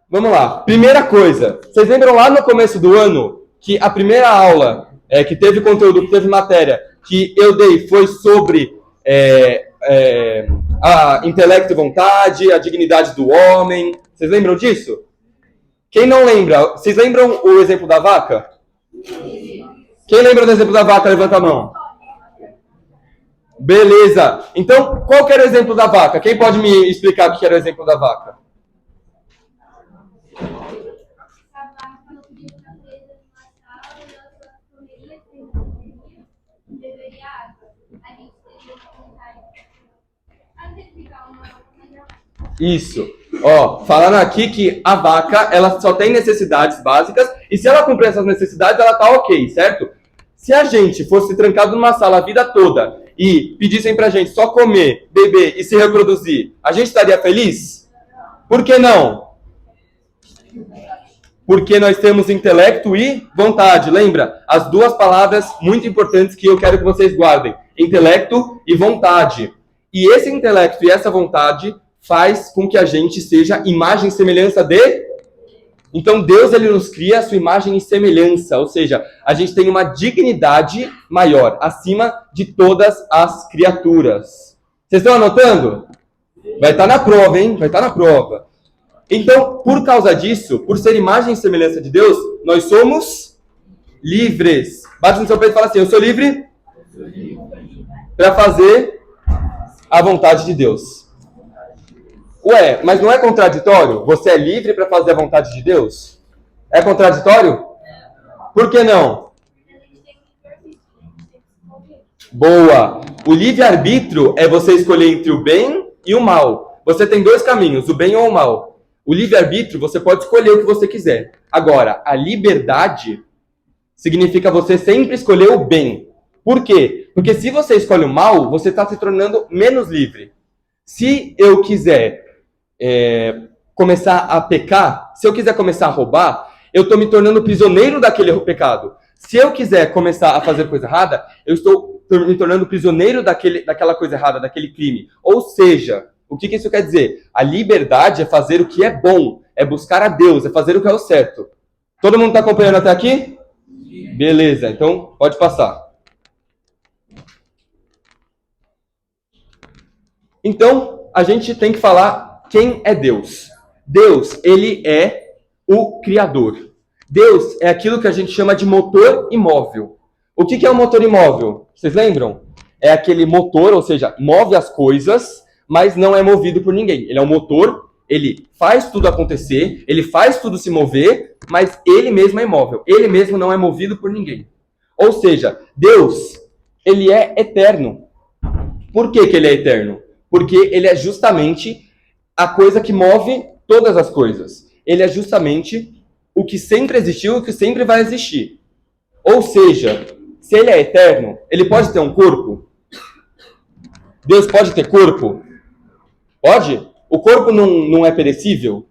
Vamos lá. Primeira coisa. Vocês lembram lá no começo do ano que a primeira aula que teve conteúdo, que teve matéria, que eu dei foi sobre a intelecto e vontade, a dignidade do homem. Vocês lembram disso? Quem não lembra? Vocês lembram o exemplo da vaca? Quem lembra do exemplo da vaca? Levanta a mão. Beleza. Então, qual que era o exemplo da vaca? Quem pode me explicar o que era o exemplo da vaca? Isso. Ó, falando aqui que a vaca, ela só tem necessidades básicas e se ela cumprir essas necessidades, ela tá ok, certo? Se a gente fosse trancado numa sala a vida toda e pedissem pra gente só comer, beber e se reproduzir, a gente estaria feliz? Por que não? Porque nós temos intelecto e vontade. Lembra? As duas palavras muito importantes que eu quero que vocês guardem. Intelecto e vontade. E esse intelecto e essa vontade faz com que a gente seja imagem e semelhança de... Então Deus, ele nos cria a sua imagem e semelhança. Ou seja, a gente tem uma dignidade maior, acima de todas as criaturas. Vocês estão anotando? Vai estar na prova, hein? Vai estar na prova. Então, por causa disso, por ser imagem e semelhança de Deus, nós somos livres. Bate no seu peito e fala assim, eu sou livre para fazer a vontade de Deus. Ué, mas não é contraditório? Você é livre para fazer a vontade de Deus? É contraditório? Por que não? Boa! O livre-arbítrio é você escolher entre o bem e o mal. Você tem dois caminhos, o bem ou o mal. O livre-arbítrio, você pode escolher o que você quiser. Agora, a liberdade significa você sempre escolher o bem. Por quê? Porque se você escolhe o mal, você está se tornando menos livre. Se eu quiser começar a pecar, se eu quiser começar a roubar, eu estou me tornando prisioneiro daquele pecado. Se eu quiser começar a fazer coisa errada, eu estou me tornando prisioneiro daquela coisa errada, daquele crime. Ou seja... O que isso quer dizer? A liberdade é fazer o que é bom, é buscar a Deus, é fazer o que é o certo. Todo mundo está acompanhando até aqui? Beleza, então pode passar. Então, a gente tem que falar quem é Deus. Deus, ele é o Criador. Deus é aquilo que a gente chama de motor imóvel. O que é um motor imóvel? Vocês lembram? É aquele motor, ou seja, move as coisas, mas não é movido por ninguém. Ele é um motor, ele faz tudo acontecer, ele faz tudo se mover, mas ele mesmo é imóvel. Ele mesmo não é movido por ninguém. Ou seja, Deus, ele é eterno. Por que ele é eterno? Porque ele é justamente a coisa que move todas as coisas. Ele é justamente o que sempre existiu e o que sempre vai existir. Ou seja, se ele é eterno, ele pode ter um corpo? Deus pode ter corpo? Pode? O corpo não é perecível?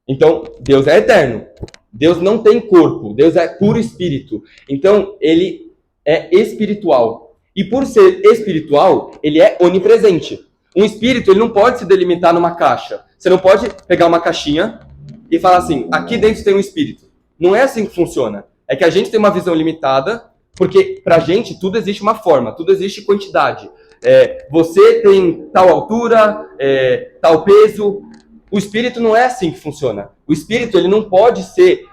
Então, Deus é eterno. Deus não tem corpo. Deus é puro espírito. Então, ele é espiritual. E por ser espiritual, ele é onipresente. Um espírito, ele não pode se delimitar numa caixa. Você não pode pegar uma caixinha e falar assim, aqui dentro tem um espírito. Não é assim que funciona. É que a gente tem uma visão limitada, porque pra gente tudo existe uma forma, tudo existe quantidade. Você tem tal altura, tal peso. O espírito não é assim que funciona. O espírito, ele não pode ser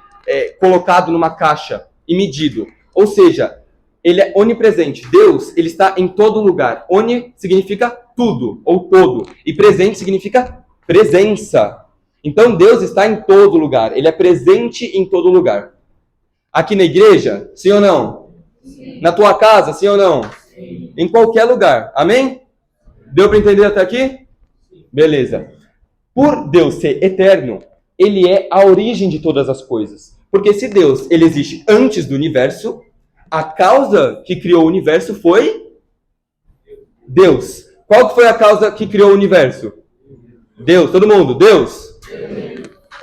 colocado numa caixa e medido. Ou seja, ele é onipresente. Deus, ele está em todo lugar. Oni significa tudo ou todo. E presente significa presença. Então Deus está em todo lugar. Ele é presente em todo lugar. Aqui na igreja, sim ou não? Sim. Na tua casa, sim ou não? Sim. Em qualquer lugar. Amém? Deu para entender até aqui? Sim. Beleza. Por Deus ser eterno, ele é a origem de todas as coisas. Porque se Deus ele existe antes do universo, a causa que criou o universo foi Deus. Qual que foi a causa que criou o universo? Deus. Todo mundo, Deus.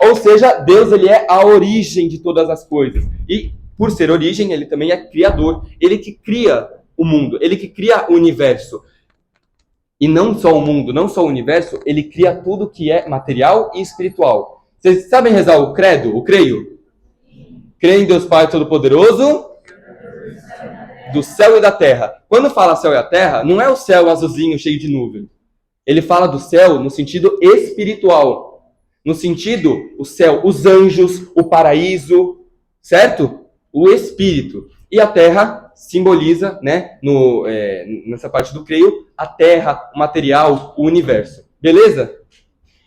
Ou seja, Deus ele é a origem de todas as coisas. E por ser origem, ele também é criador. Ele que cria o mundo, ele que cria o universo. E não só o mundo, não só o universo, ele cria tudo que é material e espiritual. Vocês sabem rezar o credo, o creio? Creio em Deus Pai Todo-Poderoso, do céu e da terra. Quando fala céu e a terra, não é o céu azulzinho cheio de nuvem. Ele fala do céu no sentido espiritual. No sentido, o céu, os anjos, o paraíso, certo? O espírito. E a terra simboliza, né, nessa parte do creio, a terra, o material, o universo. Beleza?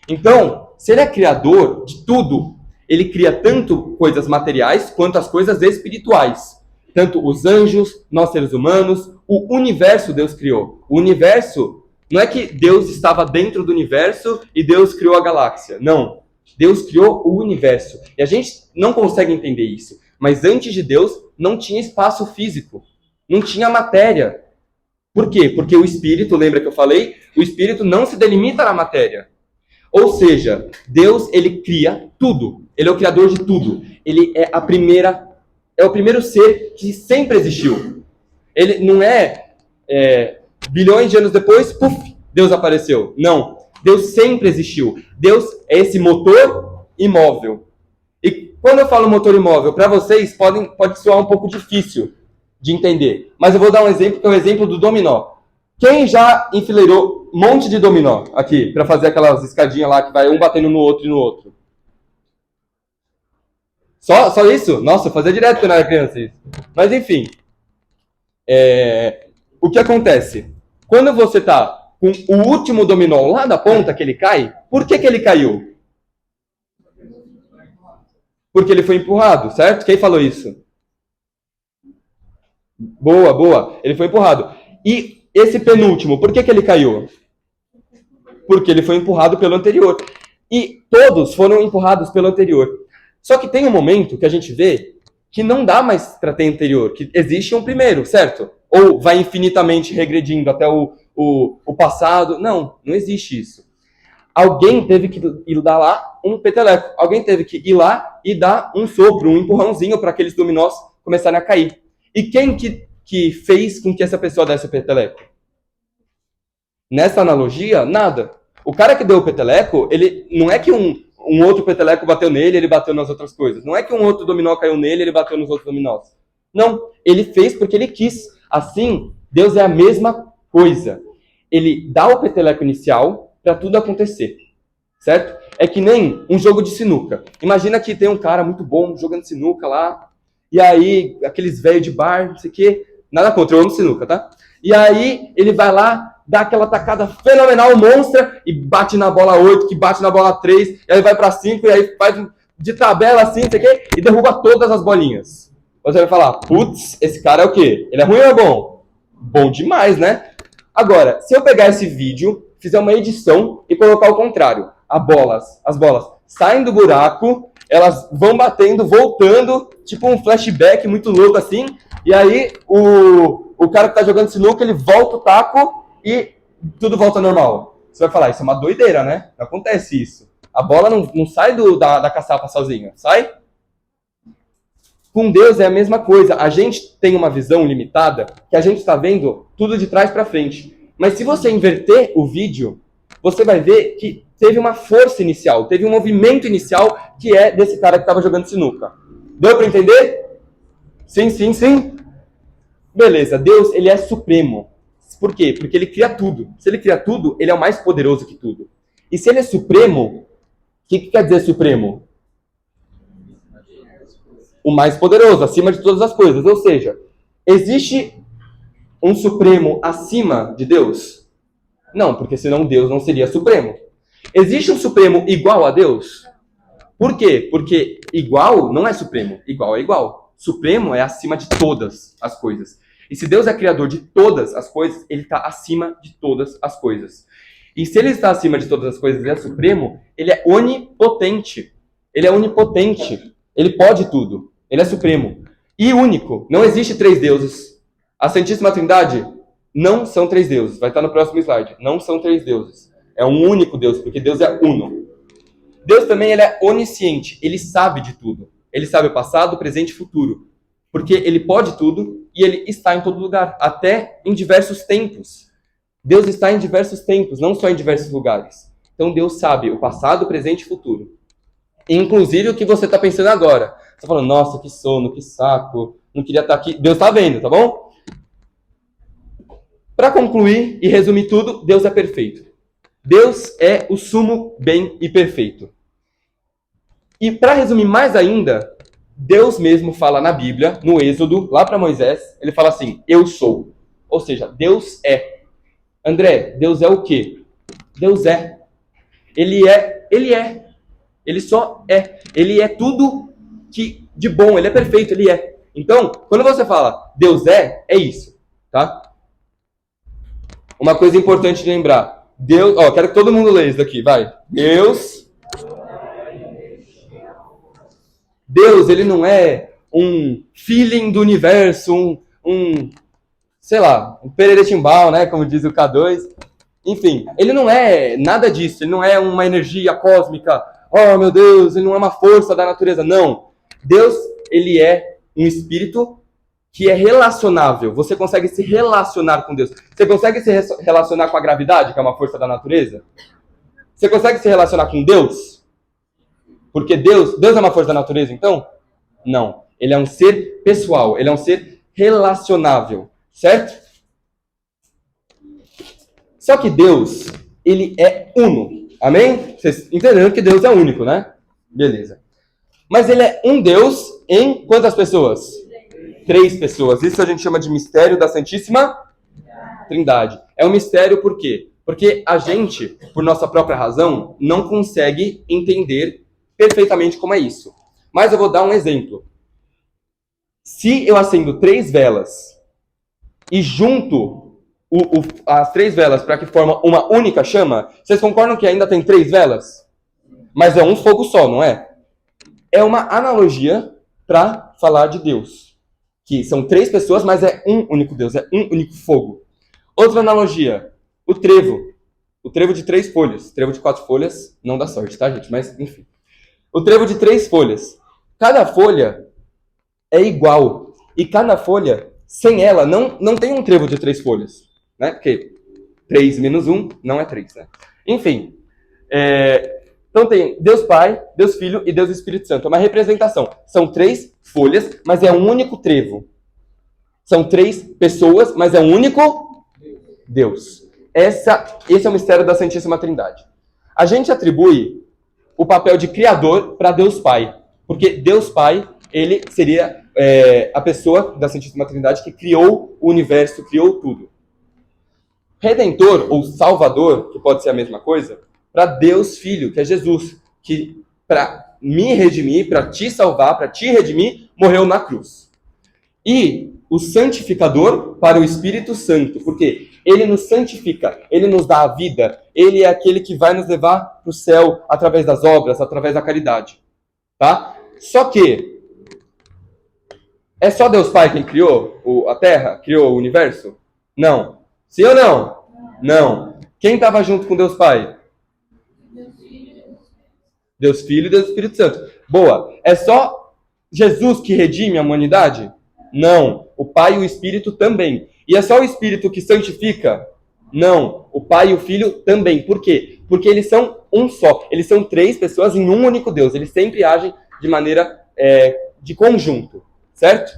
Então, se ele é criador de tudo, ele cria tanto coisas materiais quanto as coisas espirituais. Tanto os anjos, nós seres humanos, o universo Deus criou. O universo, não é que Deus estava dentro do universo e Deus criou a galáxia. Não. Deus criou o universo. E a gente não consegue entender isso. Mas antes de Deus, não tinha espaço físico. Não tinha matéria. Por quê? Porque o espírito, lembra que eu falei? O espírito não se delimita na matéria. Ou seja, Deus, ele cria tudo. Ele é o criador de tudo. Ele é o primeiro ser que sempre existiu. Ele não bilhões de anos depois, puf, Deus apareceu. Não. Deus sempre existiu. Deus é esse motor imóvel. E quando eu falo motor imóvel, para vocês pode soar um pouco difícil de entender. Mas eu vou dar um exemplo, que é o exemplo do dominó. Quem já enfileirou um monte de dominó aqui, para fazer aquelas escadinhas lá que vai um batendo no outro e no outro? Só isso? Nossa, eu fazia direto quando eu era criança isso. Mas enfim. O que acontece? Quando você está com o último dominó lá da ponta que ele cai, por que ele caiu? Porque ele foi empurrado, certo? Quem falou isso? Boa. Ele foi empurrado. E esse penúltimo, por que ele caiu? Porque ele foi empurrado pelo anterior. E todos foram empurrados pelo anterior. Só que tem um momento que a gente vê que não dá mais para ter anterior, que existe um primeiro, certo? Ou vai infinitamente regredindo até o passado. Não existe isso. Alguém teve que ir dar lá um peteleco. Alguém teve que ir lá e dar um sopro, um empurrãozinho para aqueles dominós começarem a cair. E quem que fez com que essa pessoa desse o peteleco? Nessa analogia, nada. O cara que deu o peteleco, ele não é que um outro peteleco bateu nele, ele bateu nas outras coisas. Não é que um outro dominó caiu nele, ele bateu nos outros dominós. Não, ele fez porque ele quis. Assim, Deus é a mesma coisa. Ele dá o peteleco inicial para tudo acontecer, certo? É que nem um jogo de sinuca. Imagina que tem um cara muito bom jogando sinuca lá, e aí aqueles velhos de bar, não sei o quê, nada contra, eu amo sinuca, tá? E aí ele vai lá, dá aquela tacada fenomenal, monstra, e bate na bola 8, que bate na bola 3, e aí vai para 5, e aí faz de tabela assim, não sei o quê, e derruba todas as bolinhas. Você vai falar, putz, esse cara é o quê? Ele é ruim ou é bom? Bom demais, né? Agora, se eu pegar esse vídeo, fizer uma edição e colocar o contrário, as bolas saem do buraco, elas vão batendo, voltando, tipo um flashback muito louco assim, e aí o cara que tá jogando sinuca, ele volta o taco e tudo volta ao normal. Você vai falar, isso é uma doideira, né? Não acontece isso. A bola não sai da caçapa sozinha, sai? Com Deus é a mesma coisa. A gente tem uma visão limitada que a gente está vendo tudo de trás para frente. Mas se você inverter o vídeo, você vai ver que teve uma força inicial, teve um movimento inicial que é desse cara que estava jogando sinuca. Deu para entender? Sim. Beleza, Deus, ele é supremo. Por quê? Porque ele cria tudo. Se ele cria tudo, ele é o mais poderoso que tudo. E se ele é supremo, o que quer dizer supremo? O mais poderoso, acima de todas as coisas. Ou seja, existe um supremo acima de Deus? Não, porque senão Deus não seria supremo. Existe um supremo igual a Deus? Por quê? Porque igual não é supremo. Igual é igual. Supremo é acima de todas as coisas. E se Deus é criador de todas as coisas, ele está acima de todas as coisas. E se ele está acima de todas as coisas e é supremo, ele é onipotente. Ele é onipotente. Ele pode tudo. Ele é supremo. E único. Não existe três deuses. A Santíssima Trindade não são três deuses. Vai estar no próximo slide. Não são três deuses. É um único Deus, porque Deus é uno. Deus também ele é onisciente. Ele sabe de tudo. Ele sabe o passado, o presente e o futuro. Porque ele pode tudo e ele está em todo lugar. Até em diversos tempos. Deus está em diversos tempos, não só em diversos lugares. Então Deus sabe o passado, o presente e o futuro. Inclusive o que você está pensando agora. Você está falando, nossa, que sono, que saco, não queria estar aqui. Deus está vendo, tá bom? Para concluir e resumir tudo, Deus é perfeito. Deus é o sumo bem e perfeito. E para resumir mais ainda, Deus mesmo fala na Bíblia, no Êxodo, lá para Moisés, ele fala assim, eu sou. Ou seja, Deus é. André, Deus é o quê? Deus é. Ele é. Ele só é. Ele é tudo que de bom, ele é perfeito, ele é. Então, quando você fala Deus é isso, tá? Uma coisa importante de lembrar. Deus, quero que todo mundo leia isso daqui, vai. Deus, ele não é um feeling do universo, sei lá, um pereretimbal, né, como diz o K2. Enfim, ele não é nada disso, ele não é uma energia cósmica, oh meu Deus, ele não é uma força da natureza, não. Deus, ele é um espírito que é relacionável, você consegue se relacionar com Deus. Você consegue se relacionar com a gravidade, que é uma força da natureza? Você consegue se relacionar com Deus? Porque Deus é uma força da natureza, então? Não. Ele é um ser pessoal, ele é um ser relacionável, certo? Só que Deus, ele é uno. Amém? Vocês entenderam que Deus é único, né? Beleza. Mas ele é um Deus em quantas pessoas? 3 pessoas. Isso a gente chama de mistério da Santíssima Trindade. É um mistério por quê? Porque a gente, por nossa própria razão, não consegue entender perfeitamente como é isso. Mas eu vou dar um exemplo. Se eu acendo 3 velas e junto as 3 velas para que formam uma única chama, vocês concordam que ainda tem 3 velas? Mas é um fogo só, não é? É uma analogia para falar de Deus. Que são 3 pessoas, mas é um único Deus, é um único fogo. Outra analogia, o trevo. O trevo de 3 folhas. O trevo de 4 folhas não dá sorte, tá, gente? Mas, enfim. O trevo de 3 folhas. Cada folha é igual. E cada folha, sem ela, não tem um trevo de 3 folhas. Né? Porque 3 menos 1 não é 3, né? Enfim. Então tem Deus Pai, Deus Filho e Deus Espírito Santo. É uma representação. São 3 folhas, mas é um único trevo. São 3 pessoas, mas é um único Deus. Esse é o mistério da Santíssima Trindade. A gente atribui o papel de criador para Deus Pai. Porque Deus Pai, ele seria a pessoa da Santíssima Trindade que criou o universo, criou tudo. Redentor, ou Salvador, que pode ser a mesma coisa, para Deus Filho, que é Jesus, que para me redimir, para te salvar, para te redimir, morreu na cruz. E o santificador para o Espírito Santo, porque ele nos santifica, ele nos dá a vida, ele é aquele que vai nos levar para o céu através das obras, através da caridade. Tá? Só que é só Deus Pai quem criou a Terra, criou o universo? Não. Sim ou não? Não. Quem estava junto com Deus Pai? Deus Filho e Deus Espírito Santo. Boa. É só Jesus que redime a humanidade? Não. O Pai e o Espírito também. E é só o Espírito que santifica? Não. O Pai e o Filho também. Por quê? Porque eles são um só. Eles são 3 pessoas em um único Deus. Eles sempre agem de maneira de conjunto. Certo?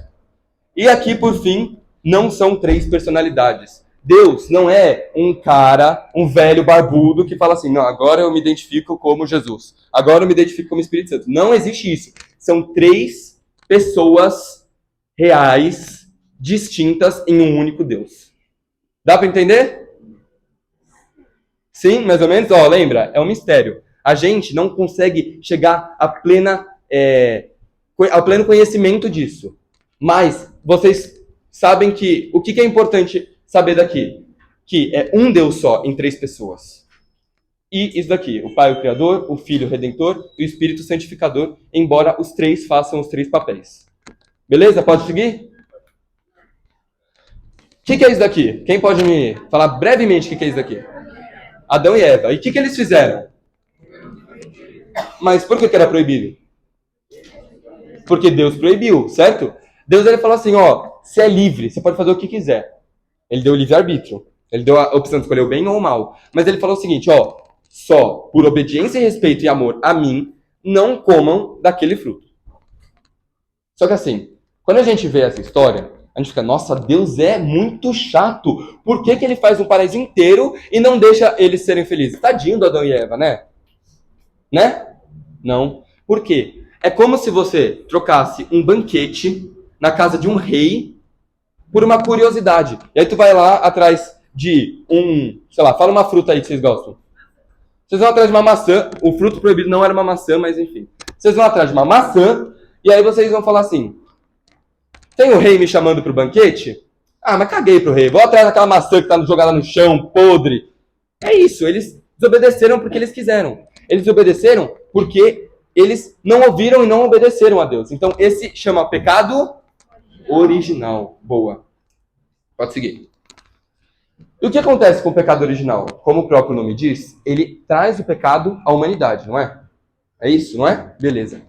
E aqui, por fim, não são 3 personalidades. Deus não é um cara, um velho barbudo que fala assim, não, agora eu me identifico como Jesus. Agora eu me identifico como Espírito Santo. Não existe isso. São 3 pessoas reais, distintas em um único Deus. Dá para entender? Sim, mais ou menos? Lembra? É um mistério. A gente não consegue chegar ao pleno conhecimento disso. Mas vocês sabem que o que é importante saber daqui? Que é um Deus só em 3 pessoas. E isso daqui, o Pai, o Criador, o Filho, o Redentor e o Espírito Santificador, embora os 3 façam os 3 papéis. Beleza? Pode seguir? O que é isso daqui? Quem pode me falar brevemente o que é isso daqui? Adão e Eva. E o que eles fizeram? Mas por que era proibido? Porque Deus proibiu, certo? Deus ele falou assim, você é livre, você pode fazer o que quiser. Ele deu o livre-arbítrio. Ele deu a opção de escolher o bem ou o mal. Mas ele falou o seguinte, só por obediência e respeito e amor a mim, não comam daquele fruto. Só que assim, quando a gente vê essa história, a gente fica, nossa, Deus é muito chato. Por que ele faz um paraíso inteiro e não deixa eles serem felizes? Tadinho do Adão e Eva, né? Né? Não. Por quê? É como se você trocasse um banquete na casa de um rei por uma curiosidade. E aí tu vai lá atrás de sei lá, fala uma fruta aí que vocês gostam. Vocês vão atrás de uma maçã, o fruto proibido não era uma maçã, mas enfim. Vocês vão atrás de uma maçã, e aí vocês vão falar assim, tem o rei me chamando pro banquete? Ah, mas caguei pro rei, vou atrás daquela maçã que tá jogada no chão, podre. É isso, eles desobedeceram porque eles quiseram. Eles obedeceram porque eles não ouviram e não obedeceram a Deus. Então esse chama pecado original. Boa. Pode seguir. E o que acontece com o pecado original? Como o próprio nome diz, ele traz o pecado à humanidade, não é? É isso, não é? Beleza.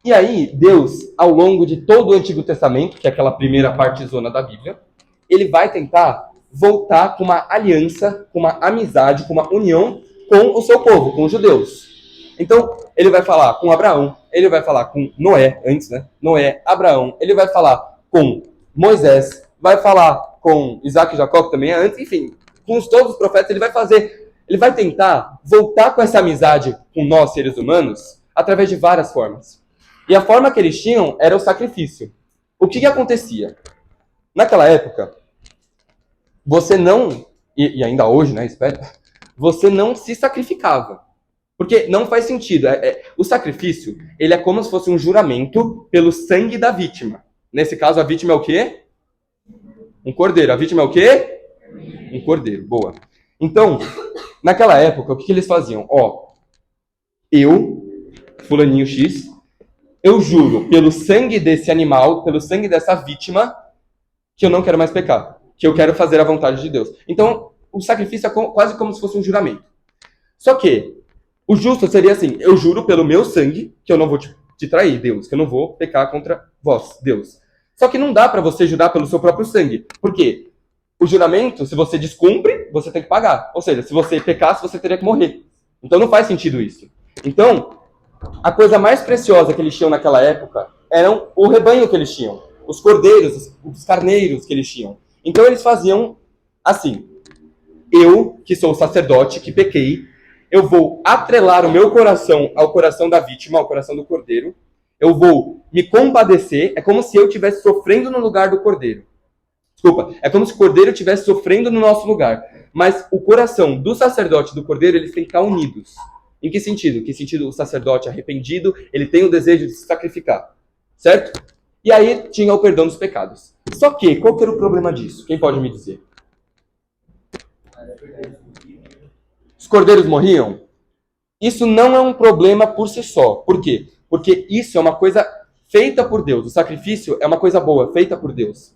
E aí, Deus, ao longo de todo o Antigo Testamento, que é aquela primeira partezona da Bíblia, ele vai tentar voltar com uma aliança, com uma amizade, com uma união com o seu povo, com os judeus. Então, ele vai falar com Abraão, ele vai falar com Noé, antes, né? Noé, Abraão, ele vai falar com Moisés, vai falar com Isaac e Jacó, que também é antes, enfim, com todos os profetas, ele vai tentar voltar com essa amizade com nós, seres humanos, através de várias formas. E a forma que eles tinham era o sacrifício. O que acontecia? Naquela época, você não, e ainda hoje, né, espero, você não se sacrificava. Porque não faz sentido. O sacrifício, ele é como se fosse um juramento pelo sangue da vítima. Nesse caso, a vítima é o quê? Um cordeiro. A vítima é o quê? Um cordeiro. Boa. Então, naquela época, o que eles faziam? Eu, fulaninho X, eu juro pelo sangue desse animal, pelo sangue dessa vítima, que eu não quero mais pecar. Que eu quero fazer a vontade de Deus. Então, o sacrifício é quase como se fosse um juramento. Só que, o justo seria assim, eu juro pelo meu sangue que eu não vou te trair, Deus, que eu não vou pecar contra vós, Deus. Só que não dá para você jurar pelo seu próprio sangue. Por quê? O juramento, se você descumpre, você tem que pagar. Ou seja, se você pecasse, você teria que morrer. Então não faz sentido isso. Então, a coisa mais preciosa que eles tinham naquela época eram o rebanho que eles tinham. Os cordeiros, os carneiros que eles tinham. Então eles faziam assim. Eu, que sou o sacerdote, que pequei, eu vou atrelar o meu coração ao coração da vítima, ao coração do cordeiro. Eu vou me compadecer. É como se eu estivesse sofrendo no lugar do cordeiro. Desculpa, é como se o cordeiro estivesse sofrendo no nosso lugar. Mas o coração do sacerdote e do cordeiro, eles têm que estar unidos. Em que sentido? Que sentido o sacerdote arrependido, ele tem o desejo de se sacrificar. Certo? E aí tinha o perdão dos pecados. Só que, qual que era o problema disso? Quem pode me dizer? Os cordeiros morriam? Isso não é um problema por si só. Por quê? Porque isso é uma coisa feita por Deus. O sacrifício é uma coisa boa, feita por Deus.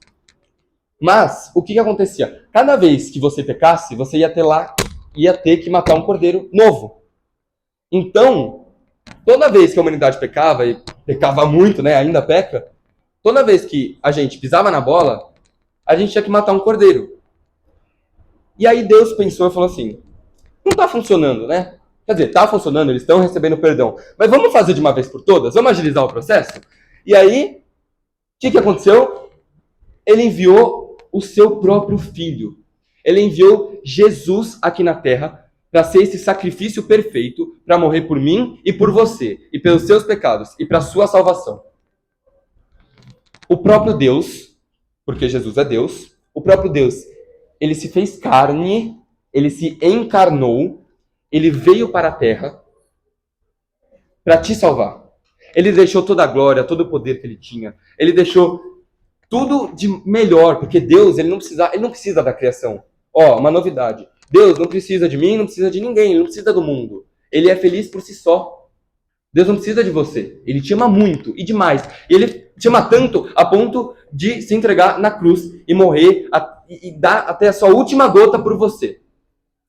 Mas, o que acontecia? Cada vez que você pecasse, você ia ter que matar um cordeiro novo. Então, toda vez que a humanidade pecava, e pecava muito, né? Ainda peca, toda vez que a gente pisava na bola, a gente tinha que matar um cordeiro. E aí Deus pensou e falou assim, não está funcionando, né? Quer dizer, está funcionando, eles estão recebendo perdão. Mas vamos fazer de uma vez por todas? Vamos agilizar o processo? E aí, o que aconteceu? Ele enviou o seu próprio filho. Ele enviou Jesus aqui na terra para ser esse sacrifício perfeito, para morrer por mim e por você, e pelos seus pecados, e para a sua salvação. O próprio Deus, porque Jesus é Deus, o próprio Deus, ele se fez carne, ele se encarnou, ele veio para a terra para te salvar. Ele deixou toda a glória, todo o poder que ele tinha. Ele deixou tudo de melhor, porque Deus, ele não precisa da criação. Uma novidade. Deus não precisa de mim, não precisa de ninguém, ele não precisa do mundo. Ele é feliz por si só. Deus não precisa de você. Ele te ama muito e demais. E ele te ama tanto a ponto de se entregar na cruz e morrer e dar até a sua última gota por você.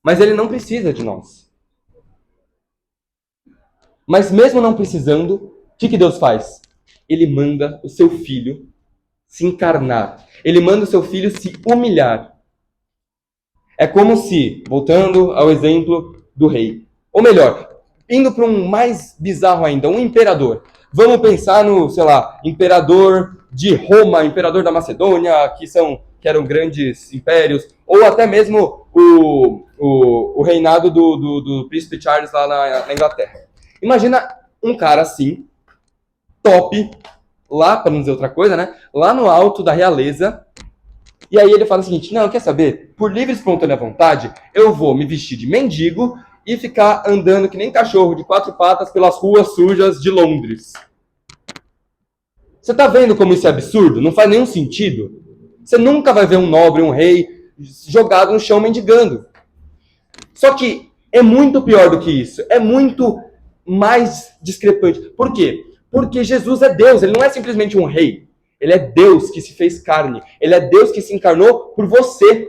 Mas ele não precisa de nós. Mas mesmo não precisando, o que Deus faz? Ele manda o seu filho se encarnar. Ele manda o seu filho se humilhar. É como se, voltando ao exemplo do rei, ou melhor, Indo para um mais bizarro ainda, um imperador. Vamos pensar no, sei lá, imperador de Roma, imperador da Macedônia, que eram grandes impérios, ou até mesmo o reinado do príncipe Charles lá na Inglaterra. Imagina um cara assim, top, lá, para não dizer outra coisa, né? Lá no alto da realeza. E aí ele fala o seguinte: não, quer saber? Por livre e espontânea vontade, eu vou me vestir de mendigo e ficar andando que nem cachorro de 4 patas pelas ruas sujas de Londres. Você tá vendo como isso é absurdo? Não faz nenhum sentido. Você nunca vai ver um nobre, um rei, jogado no chão mendigando. Só que é muito pior do que isso. É muito mais discrepante. Por quê? Porque Jesus é Deus, ele não é simplesmente um rei. Ele é Deus que se fez carne. Ele é Deus que se encarnou por você.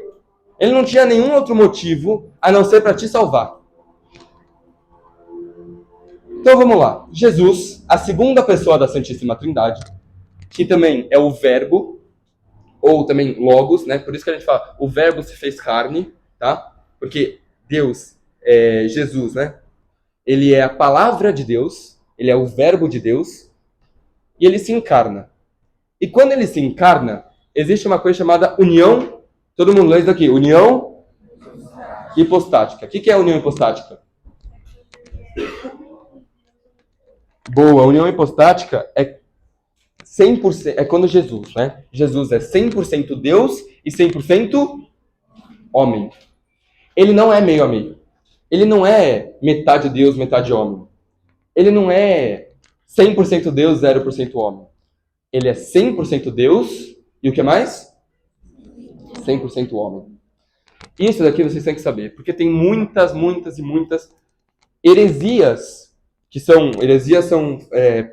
Ele não tinha nenhum outro motivo a não ser para te salvar. Então vamos lá. Jesus, a segunda pessoa da Santíssima Trindade, que também é o Verbo, ou também Logos, né? Por isso que a gente fala, o Verbo se fez carne, tá? Porque Deus, Jesus, né? Ele é a palavra de Deus, ele é o Verbo de Deus, e ele se encarna. E quando ele se encarna, existe uma coisa chamada união. Todo mundo lê isso daqui. União hipostática. O que é a união hipostática? Boa. A união hipostática é 100%. É quando Jesus, né? Jesus é 100% Deus e 100% homem. Ele não é meio a meio. Ele não é metade Deus, metade homem. Ele não é 100% Deus, 0% homem. Ele é 100% Deus e o que mais? 100% homem. Isso daqui vocês têm que saber, porque tem muitas heresias, são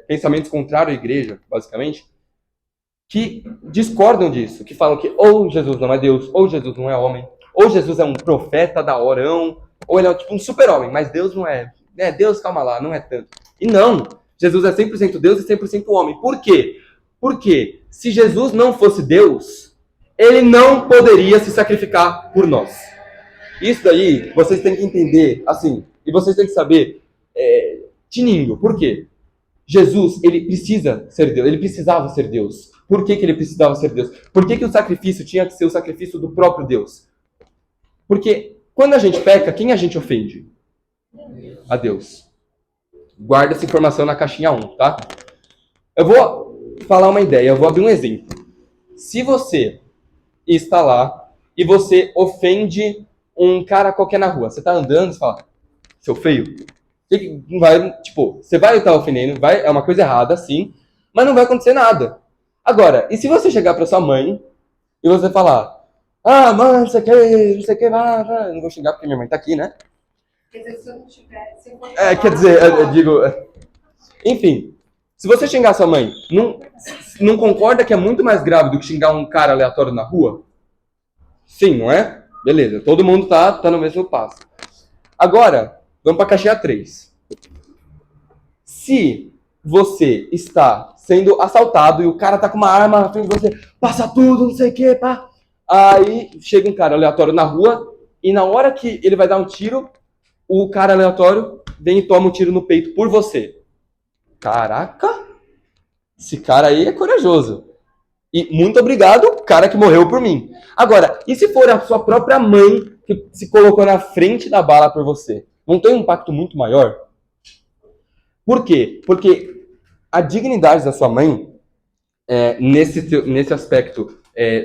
pensamentos contrários à igreja, basicamente, que discordam disso, que falam que ou Jesus não é Deus, ou Jesus não é homem, ou Jesus é um profeta da orão, ou ele é tipo um super-homem, mas Deus não é. Deus, calma lá, não é tanto. E não, Jesus é 100% Deus e 100% homem. Por quê? Porque se Jesus não fosse Deus, ele não poderia se sacrificar por nós. Isso daí vocês têm que entender, assim, e vocês têm que saber, tininho, por quê? Jesus, ele precisa ser Deus, ele precisava ser Deus. Por que ele precisava ser Deus? Por que o sacrifício tinha que ser o sacrifício do próprio Deus? Porque quando a gente peca, quem a gente ofende? A Deus. Guarda essa informação na caixinha 1, tá? Eu vou falar uma ideia, eu vou abrir um exemplo. Se você está lá e você ofende um cara qualquer na rua, você está andando e fala, seu feio, você vai estar ofendendo, é uma coisa errada, sim, mas não vai acontecer nada. Agora, e se você chegar para sua mãe e você falar, mãe, não sei o que, vai. Não vou xingar porque minha mãe tá aqui, né? Quer dizer, se eu não tiver... eu digo... Enfim, se você xingar sua mãe, não concorda que é muito mais grave do que xingar um cara aleatório na rua? Sim, não é? Beleza, todo mundo tá no mesmo passo. Agora, vamos para a caixinha 3. Se você está sendo assaltado e o cara tá com uma arma na frente de você, passa tudo, não sei o que, pá. Aí chega um cara aleatório na rua e na hora que ele vai dar um tiro, o cara aleatório vem e toma um tiro no peito por você. Caraca, esse cara aí é corajoso. E muito obrigado, cara que morreu por mim. Agora, e se for a sua própria mãe que se colocou na frente da bala por você? Não tem um impacto muito maior? Por quê? Porque a dignidade da sua mãe, nesse aspecto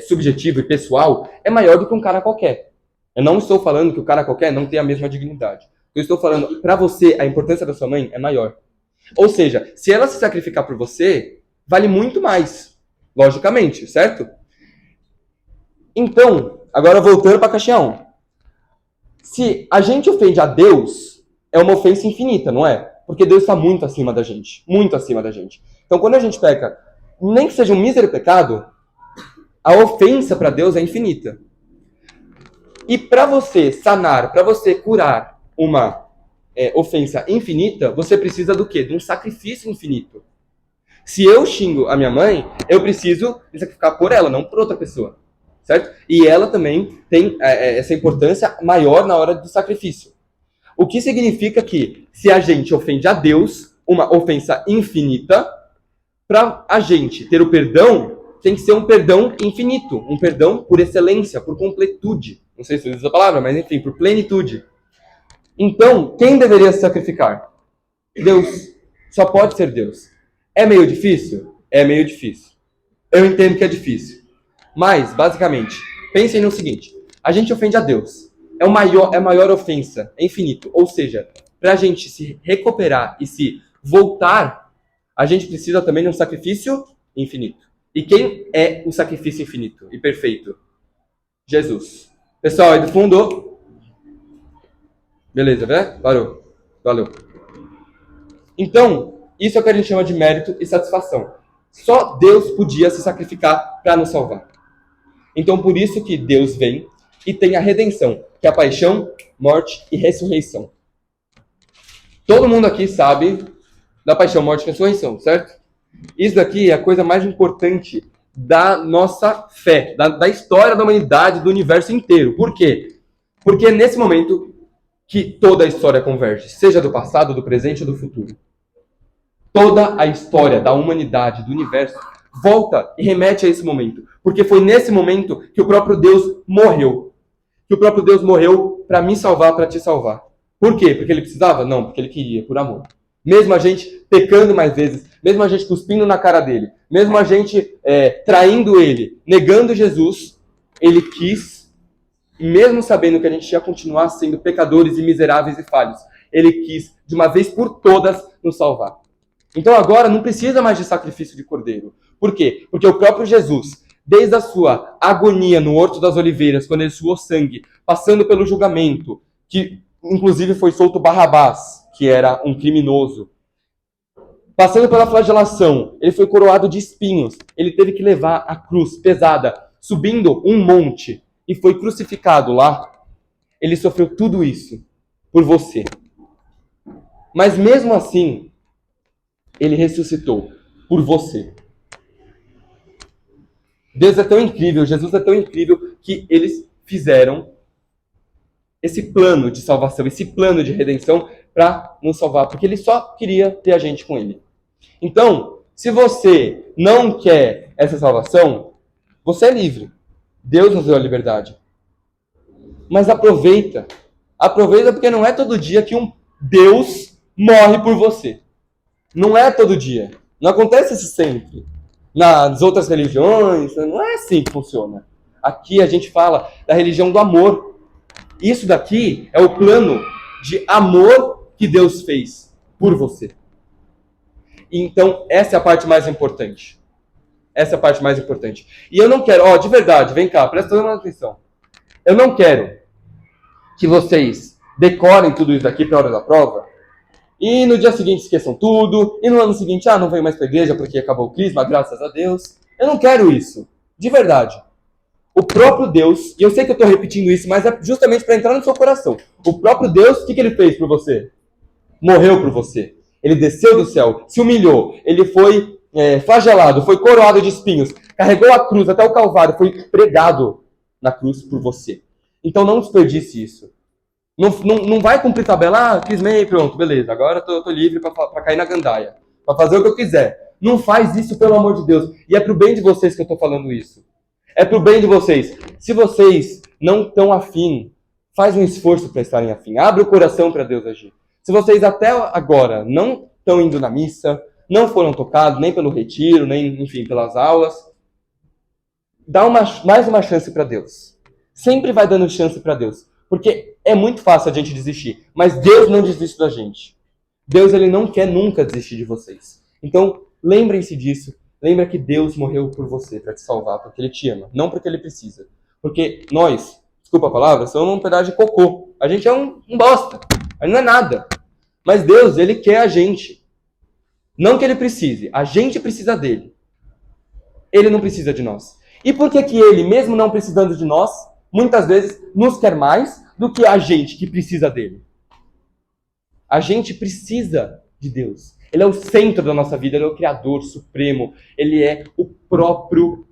subjetivo e pessoal, é maior do que um cara qualquer. Eu não estou falando que o cara qualquer não tem a mesma dignidade. Eu estou falando, para você, a importância da sua mãe é maior. Ou seja, se ela se sacrificar por você, vale muito mais. Logicamente, certo? Então, agora voltando para a caixinha 1. Se a gente ofende a Deus, é uma ofensa infinita, não é? Porque Deus está muito acima da gente. Muito acima da gente. Então, quando a gente peca, nem que seja um mísero pecado, a ofensa para Deus é infinita. E para você sanar, para você curar uma ofensa infinita, você precisa do quê? De um sacrifício infinito. Se eu xingo a minha mãe, eu preciso me sacrificar por ela, não por outra pessoa. Certo? E ela também tem essa importância maior na hora do sacrifício. O que significa que, se a gente ofende a Deus, uma ofensa infinita, para a gente ter o perdão, tem que ser um perdão infinito, um perdão por excelência, por completude. Não sei se eu uso essa palavra, mas enfim, por plenitude. Então, quem deveria se sacrificar? Deus. Só pode ser Deus. É meio difícil? É meio difícil. Eu entendo que é difícil. Mas, basicamente, pensem no seguinte. A gente ofende a Deus. É a maior ofensa. É infinito. Ou seja, para a gente se recuperar e se voltar, a gente precisa também de um sacrifício infinito. E quem é o sacrifício infinito e perfeito? Jesus. Pessoal, aí do fundo. Beleza, né? Parou. Valeu. Então, isso é o que a gente chama de mérito e satisfação. Só Deus podia se sacrificar para nos salvar. Então, por isso que Deus vem e tem a redenção, que é a paixão, morte e ressurreição. Todo mundo aqui sabe da paixão, morte e ressurreição, certo? Isso daqui é a coisa mais importante da nossa fé, da história da humanidade, do universo inteiro. Por quê? Porque é nesse momento que toda a história converge, seja do passado, do presente ou do futuro. Toda a história da humanidade, do universo, volta e remete a esse momento. Porque foi nesse momento que o próprio Deus morreu. Que o próprio Deus morreu para me salvar, para te salvar. Por quê? Porque ele precisava? Não, porque ele queria, por amor. Mesmo a gente pecando mais vezes, mesmo a gente cuspindo na cara dele, mesmo a gente traindo ele, negando Jesus, ele quis, mesmo sabendo que a gente ia continuar sendo pecadores e miseráveis e falhos, ele quis, de uma vez por todas, nos salvar. Então agora não precisa mais de sacrifício de cordeiro. Por quê? Porque o próprio Jesus, desde a sua agonia no Horto das Oliveiras, quando ele suou sangue, passando pelo julgamento, que inclusive foi solto Barrabás, que era um criminoso, passando pela flagelação, ele foi coroado de espinhos, ele teve que levar a cruz pesada, subindo um monte, e foi crucificado lá. Ele sofreu tudo isso por você. Mas mesmo assim, ele ressuscitou por você. Deus é tão incrível, Jesus é tão incrível, que eles fizeram esse plano de salvação, esse plano de redenção para nos salvar, porque ele só queria ter a gente com ele. Então, se você não quer essa salvação, você é livre. Deus nos deu a liberdade. Mas aproveita. Aproveita, porque não é todo dia que um Deus morre por você. Não é todo dia. Não acontece isso sempre. Nas outras religiões, não é assim que funciona. Aqui a gente fala da religião do amor. Isso daqui é o plano de amor que Deus fez por você. Então, essa é a parte mais importante. Essa é a parte mais importante. E eu não quero, de verdade, vem cá, presta atenção. Eu não quero que vocês decorem tudo isso daqui para a hora da prova, e no dia seguinte esqueçam tudo, e no ano seguinte, não venho mais para a igreja porque acabou o crisma, graças a Deus. Eu não quero isso. De verdade. O próprio Deus, e eu sei que eu estou repetindo isso, mas é justamente para entrar no seu coração. O próprio Deus, o que ele fez por você? Morreu por você. Ele desceu do céu, se humilhou, ele foi flagelado, foi coroado de espinhos, carregou a cruz até o Calvário, foi pregado na cruz por você. Então não desperdice isso. Não vai cumprir tabela, crismei, pronto, beleza, agora tô livre para cair na gandaia, para fazer o que eu quiser. Não faz isso, pelo amor de Deus. E é pro bem de vocês que eu tô falando isso. É pro bem de vocês. Se vocês não estão afim, faz um esforço para estarem afim. Abre o coração para Deus agir. Se vocês até agora não estão indo na missa, não foram tocados nem pelo retiro, nem, enfim, pelas aulas, dá mais uma chance para Deus. Sempre vai dando chance para Deus. Porque é muito fácil a gente desistir. Mas Deus não desiste da gente. Deus, ele não quer nunca desistir de vocês. Então, lembrem-se disso. Lembra que Deus morreu por você, para te salvar, porque ele te ama. Não porque ele precisa. Porque nós, desculpa a palavra, somos um pedaço de cocô. A gente é um bosta. A gente não é nada. Mas Deus, ele quer a gente. Não que ele precise. A gente precisa dele. Ele não precisa de nós. E por que ele, mesmo não precisando de nós, muitas vezes nos quer mais do que a gente que precisa dele? A gente precisa de Deus. Ele é o centro da nossa vida, ele é o Criador Supremo, ele é o próprio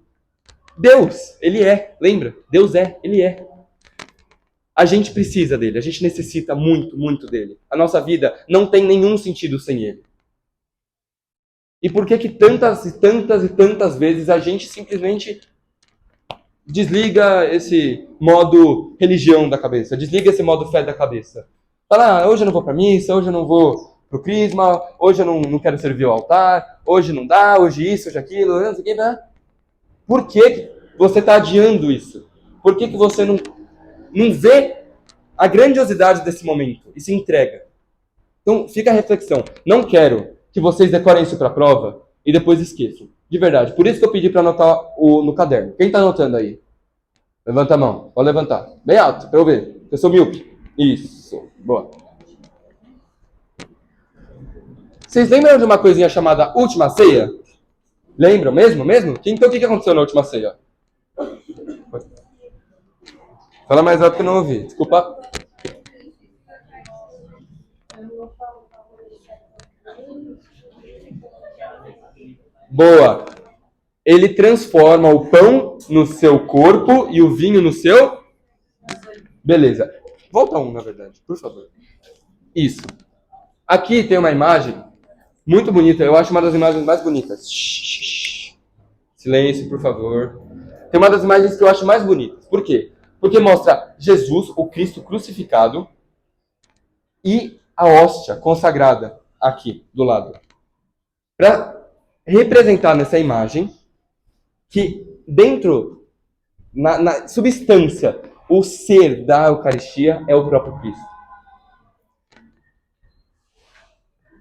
Deus. Ele é, lembra? Deus é, ele é. A gente precisa dele, a gente necessita muito, muito dele. A nossa vida não tem nenhum sentido sem ele. E por que tantas e tantas e tantas vezes a gente simplesmente desliga esse modo religião da cabeça, desliga esse modo fé da cabeça? Fala, hoje eu não vou pra missa, hoje eu não vou pro crisma, hoje eu não quero servir o altar, hoje não dá, hoje isso, hoje aquilo, não sei o que, né? Por que você está adiando isso? Por que você não vê a grandiosidade desse momento e se entrega? Então, fica a reflexão. Não quero que vocês decorem isso para a prova e depois esqueçam. De verdade. Por isso que eu pedi para anotar no caderno. Quem está anotando aí? Levanta a mão. Pode levantar. Bem alto, para eu ver. Eu sou míope. Isso. Boa. Vocês lembram de uma coisinha chamada Última Ceia? Lembram mesmo? Então, o que aconteceu na Última Ceia? Fala mais alto que eu não ouvi. Desculpa. Boa. Ele transforma o pão no seu corpo e o vinho no seu... Beleza. Volta um, na verdade, por favor. Isso. Aqui tem uma imagem muito bonita. Eu acho uma das imagens mais bonitas. Silêncio, por favor. Tem uma das imagens que eu acho mais bonitas. Por quê? Porque mostra Jesus, o Cristo crucificado, e a hóstia consagrada aqui do lado. Para representar nessa imagem que dentro, na substância, o ser da Eucaristia é o próprio Cristo.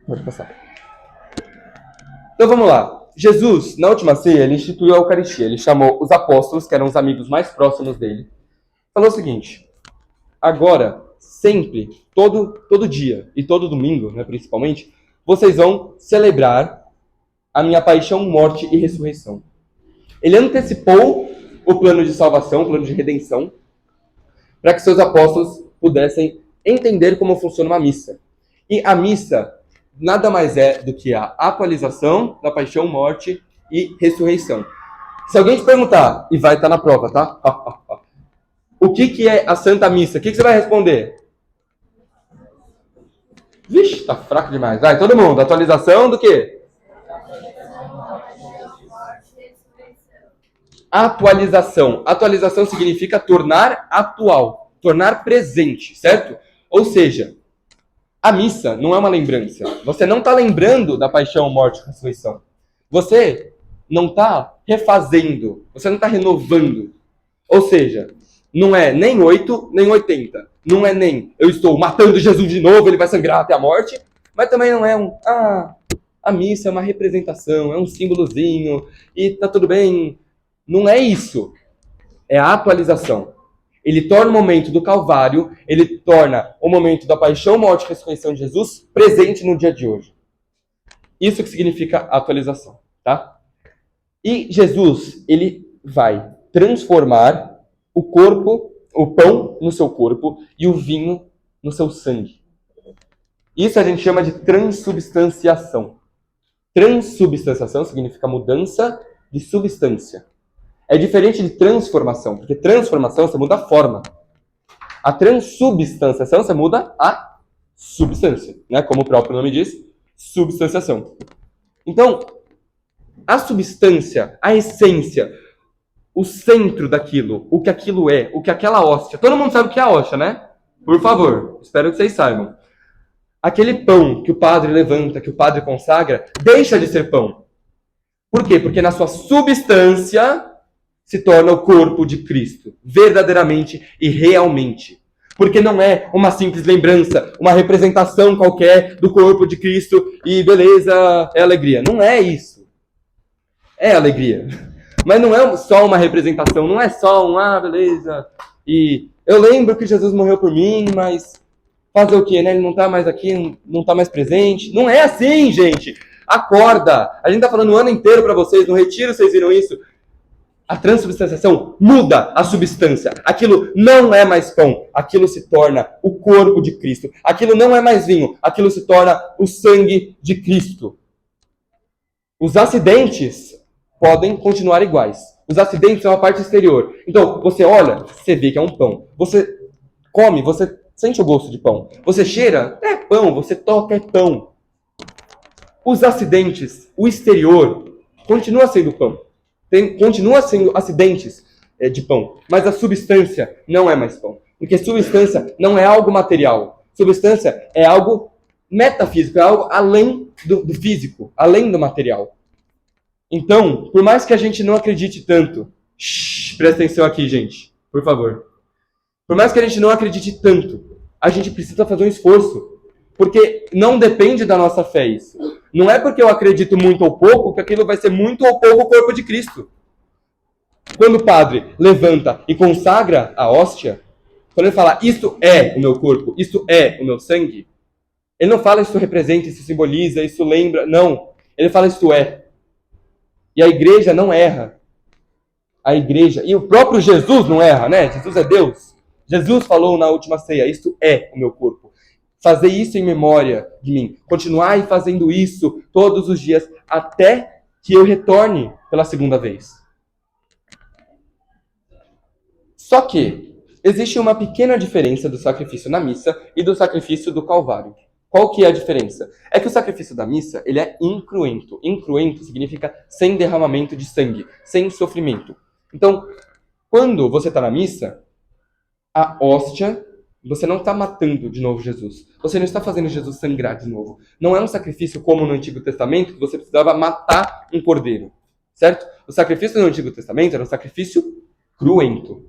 Pode passar. Então vamos lá. Jesus, na última ceia, ele instituiu a Eucaristia. Ele chamou os apóstolos, que eram os amigos mais próximos dele. Falou o seguinte: agora, sempre, todo dia e todo domingo, né, principalmente, vocês vão celebrar a minha paixão, morte e ressurreição. Ele antecipou o plano de salvação, o plano de redenção, para que seus apóstolos pudessem entender como funciona uma missa. E a missa nada mais é do que a atualização da paixão, morte e ressurreição. Se alguém te perguntar, e vai estar na prova, tá? O que é a Santa Missa? O que você vai responder? Vixe, tá fraco demais. Vai, todo mundo. Atualização do quê? Atualização. Atualização significa tornar atual, tornar presente, certo? Ou seja, a missa não é uma lembrança. Você não está lembrando da paixão, morte e ressurreição. Você não está refazendo, você não está renovando. Ou seja, não é nem 8, nem 80. Não é nem eu estou matando Jesus de novo, ele vai sangrar até a morte. Mas também não é a missa é uma representação, é um símbolozinho, e tá tudo bem. Não é isso. É a atualização. Ele torna o momento do Calvário, ele torna o momento da paixão, morte e ressurreição de Jesus presente no dia de hoje. Isso que significa atualização, tá? E Jesus, ele vai transformar o corpo, o pão no seu corpo e o vinho no seu sangue. Isso a gente chama de transubstanciação. Transubstanciação significa mudança de substância. É diferente de transformação, porque transformação você muda a forma. A transubstanciação você muda a substância, né? Como o próprio nome diz, substanciação. Então, a substância, a essência, o centro daquilo, o que aquilo é, o que aquela hóstia. Todo mundo sabe o que é a hóstia, né? Por favor, espero que vocês saibam. Aquele pão que o padre levanta, que o padre consagra, deixa de ser pão. Por quê? Porque na sua substância se torna o corpo de Cristo, verdadeiramente e realmente. Porque não é uma simples lembrança, uma representação qualquer do corpo de Cristo e beleza, é alegria. Não é isso. É alegria. Mas não é só uma representação, não é só beleza. E eu lembro que Jesus morreu por mim, mas fazer o quê, né? Ele não está mais aqui, não está mais presente. Não é assim, gente. Acorda. A gente está falando o ano inteiro para vocês, no retiro vocês viram isso. A transubstanciação muda a substância. Aquilo não é mais pão. Aquilo se torna o corpo de Cristo. Aquilo não é mais vinho. Aquilo se torna o sangue de Cristo. Os acidentes podem continuar iguais. Os acidentes são a parte exterior. Então, você olha, você vê que é um pão. Você come, você sente o gosto de pão. Você cheira, é pão. Você toca, é pão. Os acidentes, o exterior, continua sendo pão. Continua sendo acidentes de pão. Mas a substância não é mais pão. Porque substância não é algo material. Substância é algo metafísico, é algo além do físico, além do material. Então, por mais que a gente não acredite tanto, presta atenção aqui, gente, por favor. Por mais que a gente não acredite tanto, a gente precisa fazer um esforço. Porque não depende da nossa fé isso. Não é porque eu acredito muito ou pouco que aquilo vai ser muito ou pouco o corpo de Cristo. Quando o padre levanta e consagra a hóstia, quando ele fala, isto é o meu corpo, isto é o meu sangue, ele não fala isso representa, isso simboliza, isso lembra. Não. Ele fala isto é. E a igreja não erra. A igreja, e o próprio Jesus não erra, né? Jesus é Deus. Jesus falou na última ceia, isto é o meu corpo. Fazer isso em memória de mim. Continuar fazendo isso todos os dias até que eu retorne pela segunda vez. Só que existe uma pequena diferença do sacrifício na missa e do sacrifício do Calvário. Qual que é a diferença? É que o sacrifício da missa, ele é incruento. Incruento significa sem derramamento de sangue, sem sofrimento. Então, quando você está na missa, a hóstia, você não está matando de novo Jesus. Você não está fazendo Jesus sangrar de novo. Não é um sacrifício como no Antigo Testamento, que você precisava matar um cordeiro. Certo? O sacrifício no Antigo Testamento era um sacrifício cruento.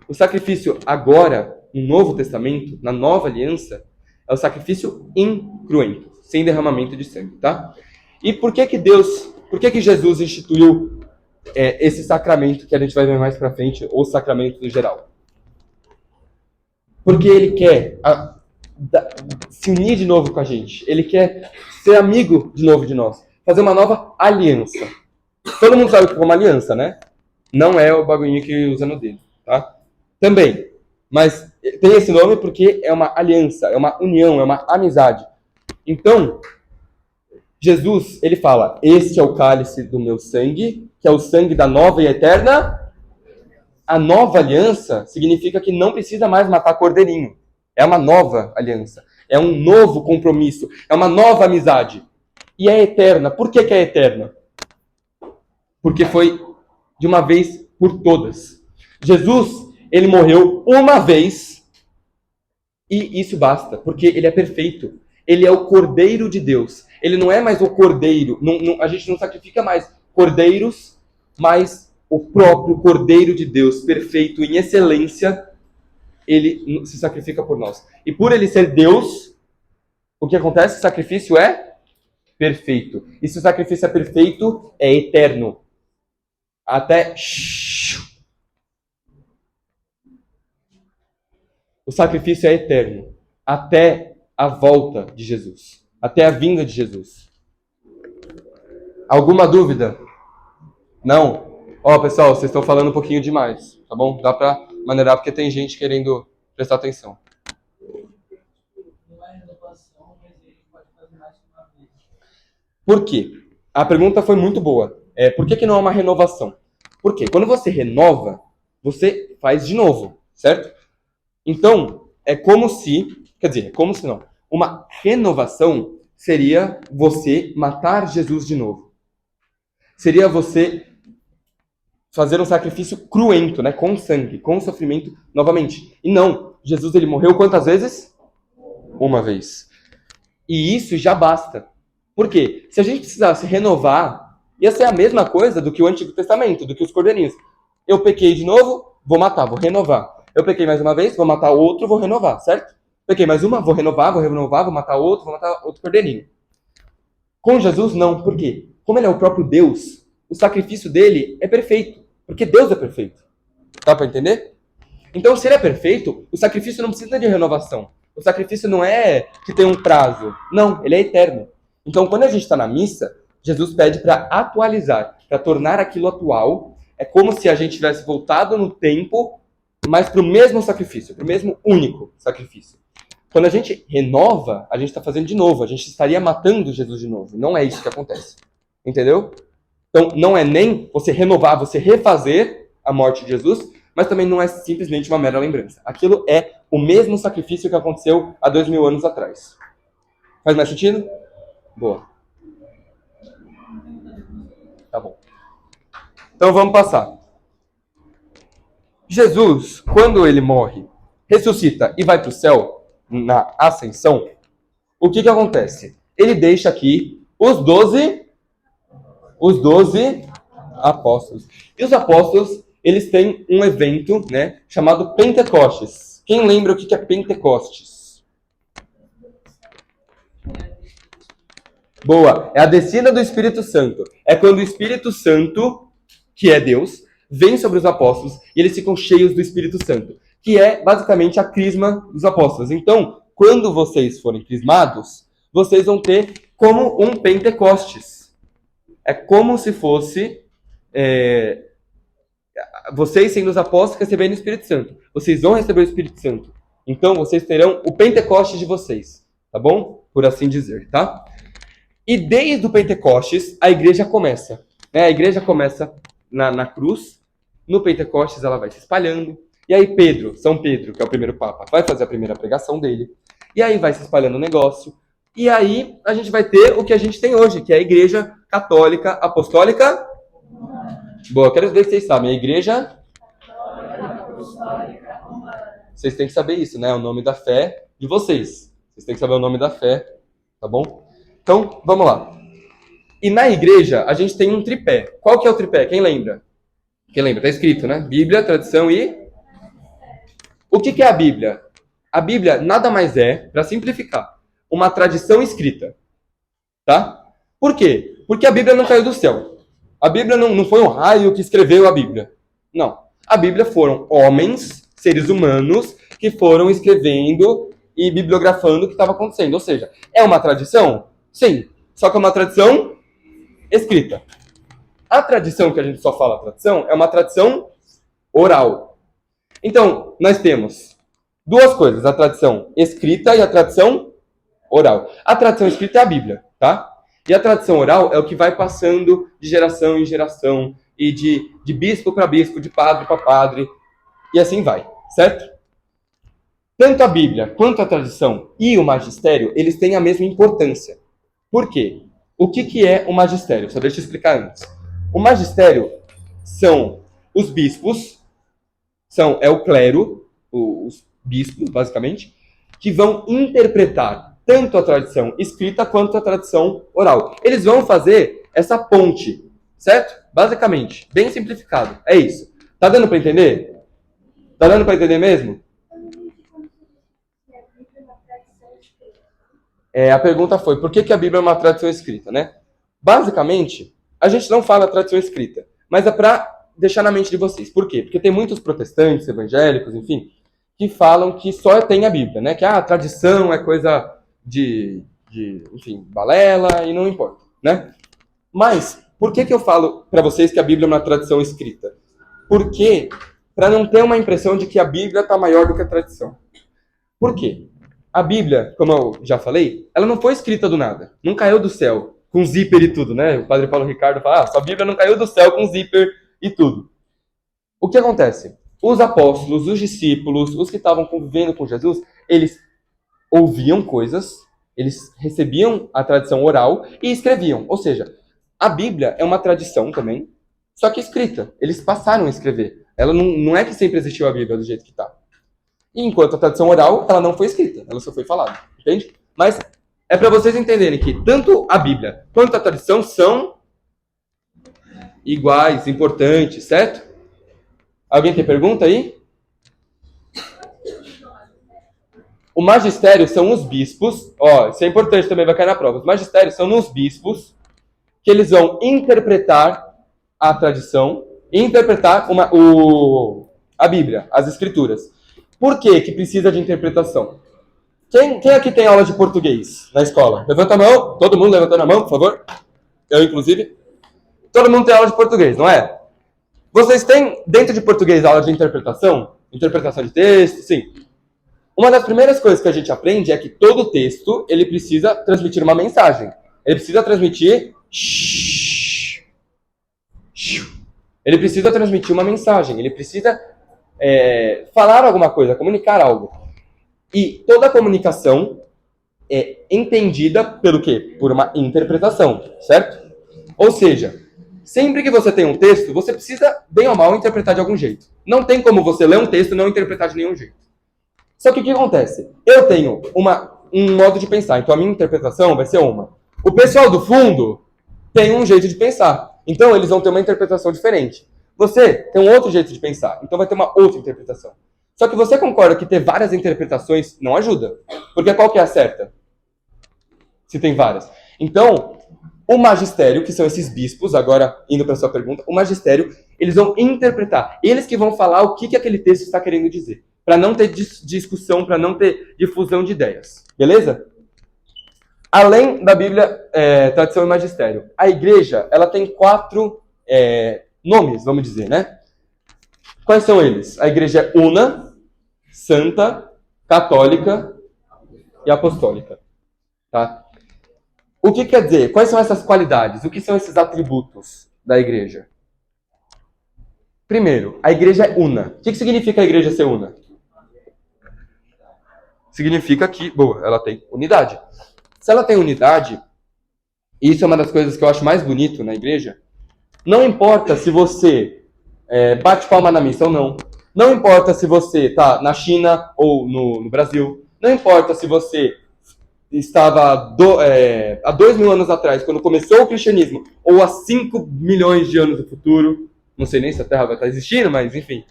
O sacrifício agora, no Novo Testamento, na Nova Aliança, é o sacrifício incruento, sem derramamento de sangue, tá? E por que que Jesus instituiu esse sacramento que a gente vai ver mais pra frente, ou sacramento no geral? Porque ele quer se unir de novo com a gente. Ele quer ser amigo de novo de nós. Fazer uma nova aliança. Todo mundo sabe o que é uma aliança, né? Não é o bagulhinho que usa no dedo, tá? Também. Mas tem esse nome porque é uma aliança, é uma união, é uma amizade. Então, Jesus, ele fala, este é o cálice do meu sangue, que é o sangue da nova e eterna. A nova aliança significa que não precisa mais matar cordeirinho. É uma nova aliança. É um novo compromisso. É uma nova amizade. E é eterna. Por que é eterna? Porque foi de uma vez por todas. Jesus, ele morreu uma vez e isso basta, porque ele é perfeito. Ele é o Cordeiro de Deus. Ele não é mais o Cordeiro. A gente não sacrifica mais cordeiros, mas o próprio Cordeiro de Deus, perfeito em excelência, ele se sacrifica por nós. E por ele ser Deus, o que acontece? O sacrifício é perfeito. E se o sacrifício é perfeito, é eterno. Até... O sacrifício é eterno. Até a volta de Jesus. Até a vinda de Jesus. Alguma dúvida? Não? Ó, pessoal, vocês estão falando um pouquinho demais, tá bom? Dá pra maneirar porque tem gente querendo prestar atenção. Por quê? A pergunta foi muito boa. Por que não é uma renovação? Porque quando você renova, você faz de novo, certo? Então, é como se não. Uma renovação seria você matar Jesus de novo. Seria você fazer um sacrifício cruento, né? Com sangue, com sofrimento novamente. E não, Jesus ele morreu quantas vezes? Uma vez. E isso já basta. Por quê? Se a gente precisasse renovar, ia ser a mesma coisa do que o Antigo Testamento, do que os cordeirinhos. Eu pequei de novo, vou matar, vou renovar. Eu pequei mais uma vez, vou matar outro, vou renovar, certo? Pequei mais uma, vou renovar, vou matar outro, vou matar outro cordeirinho. Com Jesus, não. Por quê? Como ele é o próprio Deus, o sacrifício dele é perfeito. Porque Deus é perfeito. Dá para entender? Então, se ele é perfeito, o sacrifício não precisa de renovação. O sacrifício não é que tem um prazo. Não, ele é eterno. Então, quando a gente está na missa, Jesus pede para atualizar, para tornar aquilo atual. É como se a gente tivesse voltado no tempo, mas para o mesmo sacrifício, para o mesmo único sacrifício. Quando a gente renova, a gente está fazendo de novo. A gente estaria matando Jesus de novo. Não é isso que acontece. Entendeu? Então, não é nem você renovar, você refazer a morte de Jesus, mas também não é simplesmente uma mera lembrança. Aquilo é o mesmo sacrifício que aconteceu há 2000 anos atrás. Faz mais sentido? Boa. Tá bom. Então vamos passar. Jesus, quando ele morre, ressuscita e vai para o céu, na ascensão, o que acontece? Ele deixa aqui os 12 apóstolos. E os apóstolos, eles têm um evento, né, chamado Pentecostes. Quem lembra o que é Pentecostes? Boa, é a descida do Espírito Santo. É quando o Espírito Santo, que é Deus, vem sobre os apóstolos e eles ficam cheios do Espírito Santo, que é basicamente a crisma dos apóstolos. Então, quando vocês forem crismados, vocês vão ter como um Pentecostes. É como se fosse vocês sendo os apóstolos recebendo o Espírito Santo. Vocês vão receber o Espírito Santo. Então, vocês terão o Pentecostes de vocês. Tá bom? Por assim dizer, tá? E desde o Pentecostes, a igreja começa. Né? A igreja começa na cruz. No Pentecostes, ela vai se espalhando. E aí São Pedro, que é o primeiro papa, vai fazer a primeira pregação dele. E aí vai se espalhando o negócio. E aí a gente vai ter o que a gente tem hoje, que é a Igreja Católica Apostólica. Boa, quero ver se vocês sabem. A Igreja Apostólica Romana. Vocês têm que saber isso, né? É o nome da fé de vocês. Vocês têm que saber o nome da fé, tá bom? Então, vamos lá. E na igreja, a gente tem um tripé. Qual que é o tripé? Quem lembra? Quem lembra? Tá escrito, né? Bíblia, tradição e... O que é a Bíblia? A Bíblia nada mais é, para simplificar, uma tradição escrita. Tá? Por quê? Porque a Bíblia não caiu do céu. A Bíblia não foi um raio que escreveu a Bíblia. Não. A Bíblia foram homens, seres humanos, que foram escrevendo e bibliografando o que estava acontecendo. Ou seja, é uma tradição? Sim. Só que é uma tradição escrita. A tradição que a gente só fala tradição é uma tradição oral. Então, nós temos duas coisas, a tradição escrita e a tradição oral. A tradição escrita é a Bíblia, tá? E a tradição oral é o que vai passando de geração em geração, e de bispo para bispo, de padre para padre, e assim vai, certo? Tanto a Bíblia quanto a tradição e o magistério, eles têm a mesma importância. Por quê? O que é o magistério? Só deixa eu explicar antes. O magistério são os bispos, é o clero, os bispos, basicamente, que vão interpretar tanto a tradição escrita quanto a tradição oral. Eles vão fazer essa ponte, certo? Basicamente, bem simplificado. É isso. Tá dando para entender? Tá dando para entender mesmo? A pergunta foi, por que a Bíblia é uma tradição escrita, né? Basicamente, a gente não fala tradição escrita, mas é para deixar na mente de vocês. Por quê? Porque tem muitos protestantes, evangélicos, enfim, que falam que só tem a Bíblia, né? Que a tradição é coisa enfim, balela e não importa, né? Mas, por que eu falo para vocês que a Bíblia é uma tradição escrita? Porque, para não ter uma impressão de que a Bíblia está maior do que a tradição. Por quê? A Bíblia, como eu já falei, ela não foi escrita do nada. Não caiu do céu, com zíper e tudo, né? O padre Paulo Ricardo fala, sua Bíblia não caiu do céu com zíper e tudo. O que acontece? Os apóstolos, os discípulos, os que estavam convivendo com Jesus, eles ouviam coisas, eles recebiam a tradição oral e escreviam. Ou seja, a Bíblia é uma tradição também, só que escrita. Eles passaram a escrever. Ela não é que sempre existiu a Bíblia do jeito que está. E enquanto a tradição oral, ela não foi escrita, ela só foi falada, entende? Mas é para vocês entenderem que tanto a Bíblia quanto a tradição são iguais, importantes, certo? Alguém tem pergunta aí? O magistério são os bispos, isso é importante também, vai cair na prova. Os magistérios são os bispos que eles vão interpretar a tradição, interpretar a Bíblia, as escrituras. Por que precisa de interpretação? Quem aqui tem aula de português na escola? Levanta a mão. Todo mundo levantando a mão, por favor. Eu, inclusive. Todo mundo tem aula de português, não é? Vocês têm, dentro de português, aula de interpretação? Interpretação de texto, sim. Uma das primeiras coisas que a gente aprende é que todo texto, ele precisa transmitir uma mensagem. Ele precisa transmitir... Ele precisa transmitir uma mensagem. Ele precisa falar alguma coisa, comunicar algo. E toda comunicação é entendida pelo quê? Por uma interpretação, certo? Ou seja, sempre que você tem um texto, você precisa, bem ou mal, interpretar de algum jeito. Não tem como você ler um texto e não interpretar de nenhum jeito. Só que o que acontece? Eu tenho um modo de pensar, então a minha interpretação vai ser uma. O pessoal do fundo tem um jeito de pensar, então eles vão ter uma interpretação diferente. Você tem um outro jeito de pensar, então vai ter uma outra interpretação. Só que você concorda que ter várias interpretações não ajuda. Porque qual que é a certa? Se tem várias. Então, o magistério, que são esses bispos, agora indo para sua pergunta, o magistério, eles vão interpretar. Eles que vão falar o que aquele texto está querendo dizer. Para não ter discussão, para não ter difusão de ideias. Beleza? Além da Bíblia, tradição e magistério, a igreja, ela tem 4 nomes, vamos dizer, né? Quais são eles? A igreja é una, santa, católica e apostólica. Tá? O que quer dizer? Quais são essas qualidades? O que são esses atributos da igreja? Primeiro, a igreja é una. O que significa a igreja ser una? Significa que, ela tem unidade. Se ela tem unidade, e isso é uma das coisas que eu acho mais bonito na igreja, não importa se você bate palma na missa ou não. Não importa se você está na China ou no Brasil. Não importa se você estava há 2.000 anos atrás, quando começou o cristianismo, ou há 5 milhões de anos no futuro. Não sei nem se a Terra vai estar existindo, mas enfim.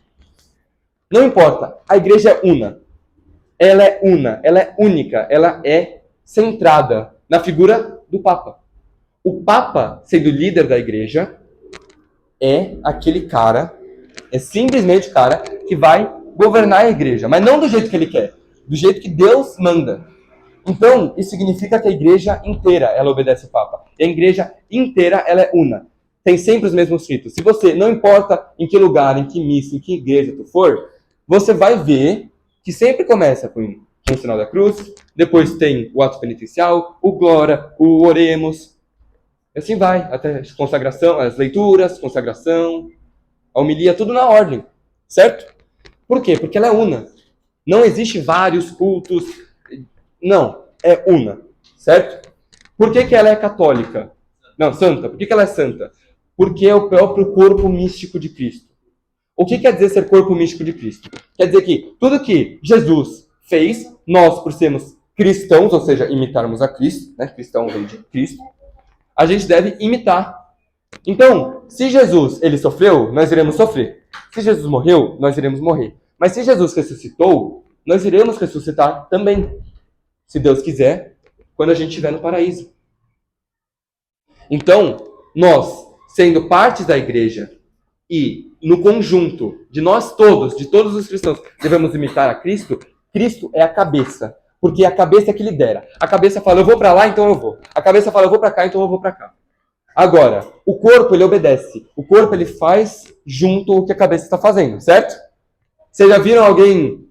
Não importa. A igreja é una. Ela é una, ela é única, ela é centrada na figura do Papa. O Papa, sendo líder da igreja, é aquele cara, é simplesmente o cara que vai governar a igreja, mas não do jeito que ele quer, do jeito que Deus manda. Então, isso significa que a igreja inteira, ela obedece o Papa. E a igreja inteira, ela é una. Tem sempre os mesmos ritos. Se você, não importa em que lugar, em que missa, em que igreja tu for, você vai ver que sempre começa com o sinal da cruz, depois tem o ato penitencial, o glória, o oremos, e assim vai, até a consagração, as leituras, consagração, a homilia, tudo na ordem, certo? Por quê? Porque ela é una. Não existe vários cultos, não, é una, certo? Por que ela é católica? Não, santa. Por que ela é santa? Porque é o próprio corpo místico de Cristo. O que quer dizer ser corpo místico de Cristo? Quer dizer que tudo que Jesus fez, nós, por sermos cristãos, ou seja, imitarmos a Cristo, né? Cristão vem de Cristo, a gente deve imitar. Então, se Jesus ele sofreu, nós iremos sofrer. Se Jesus morreu, nós iremos morrer. Mas se Jesus ressuscitou, nós iremos ressuscitar também. Se Deus quiser, quando a gente estiver no paraíso. Então, nós, sendo partes da igreja, e no conjunto de nós todos, de todos os cristãos, devemos imitar a Cristo, Cristo é a cabeça. Porque a cabeça é que lidera. A cabeça fala, eu vou para lá, então eu vou. A cabeça fala, eu vou para cá, então eu vou para cá. Agora, o corpo, ele obedece. O corpo, ele faz junto o que a cabeça está fazendo, certo? Vocês já viram alguém,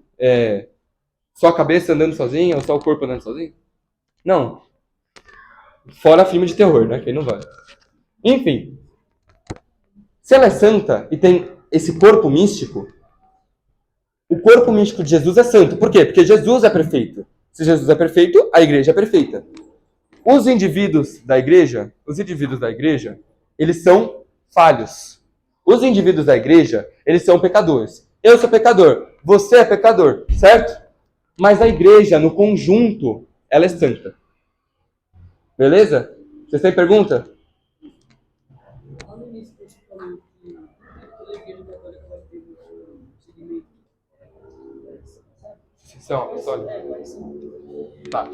só a cabeça andando sozinha ou só o corpo andando sozinho? Não. Fora filme de terror, né? Quem não vai. Enfim. Se ela é santa e tem esse corpo místico, o corpo místico de Jesus é santo. Por quê? Porque Jesus é perfeito. Se Jesus é perfeito, a igreja é perfeita. Os indivíduos da igreja, eles são falhos. Os indivíduos da igreja, eles são pecadores. Eu sou pecador, você é pecador, certo? Mas a igreja, no conjunto, ela é santa. Beleza? Vocês têm pergunta? Tá.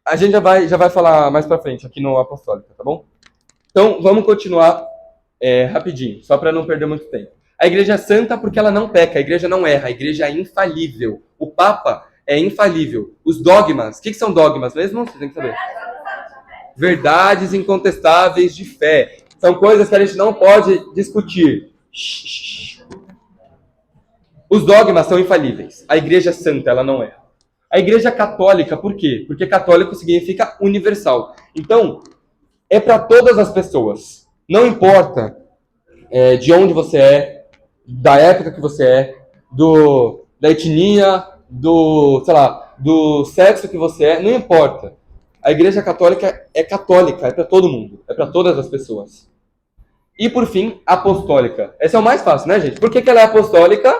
A gente já vai falar mais pra frente aqui no Apostólico, tá bom? Então, vamos continuar rapidinho, só para não perder muito tempo. A igreja é santa porque ela não peca, a igreja não erra, a igreja é infalível. O Papa é infalível. Os dogmas, o que são dogmas mesmo? Vocês têm que saber. Verdades incontestáveis de fé. São coisas que a gente não pode discutir. Os dogmas são infalíveis. A igreja é santa, ela não erra. A igreja católica, por quê? Porque católico significa universal. Então, é para todas as pessoas. Não importa de onde você é, da época que você é, da etnia, do sexo que você é, não importa. A Igreja Católica, é para todo mundo, é para todas as pessoas. E por fim, apostólica. Esse é o mais fácil, né, gente? Por que ela é apostólica?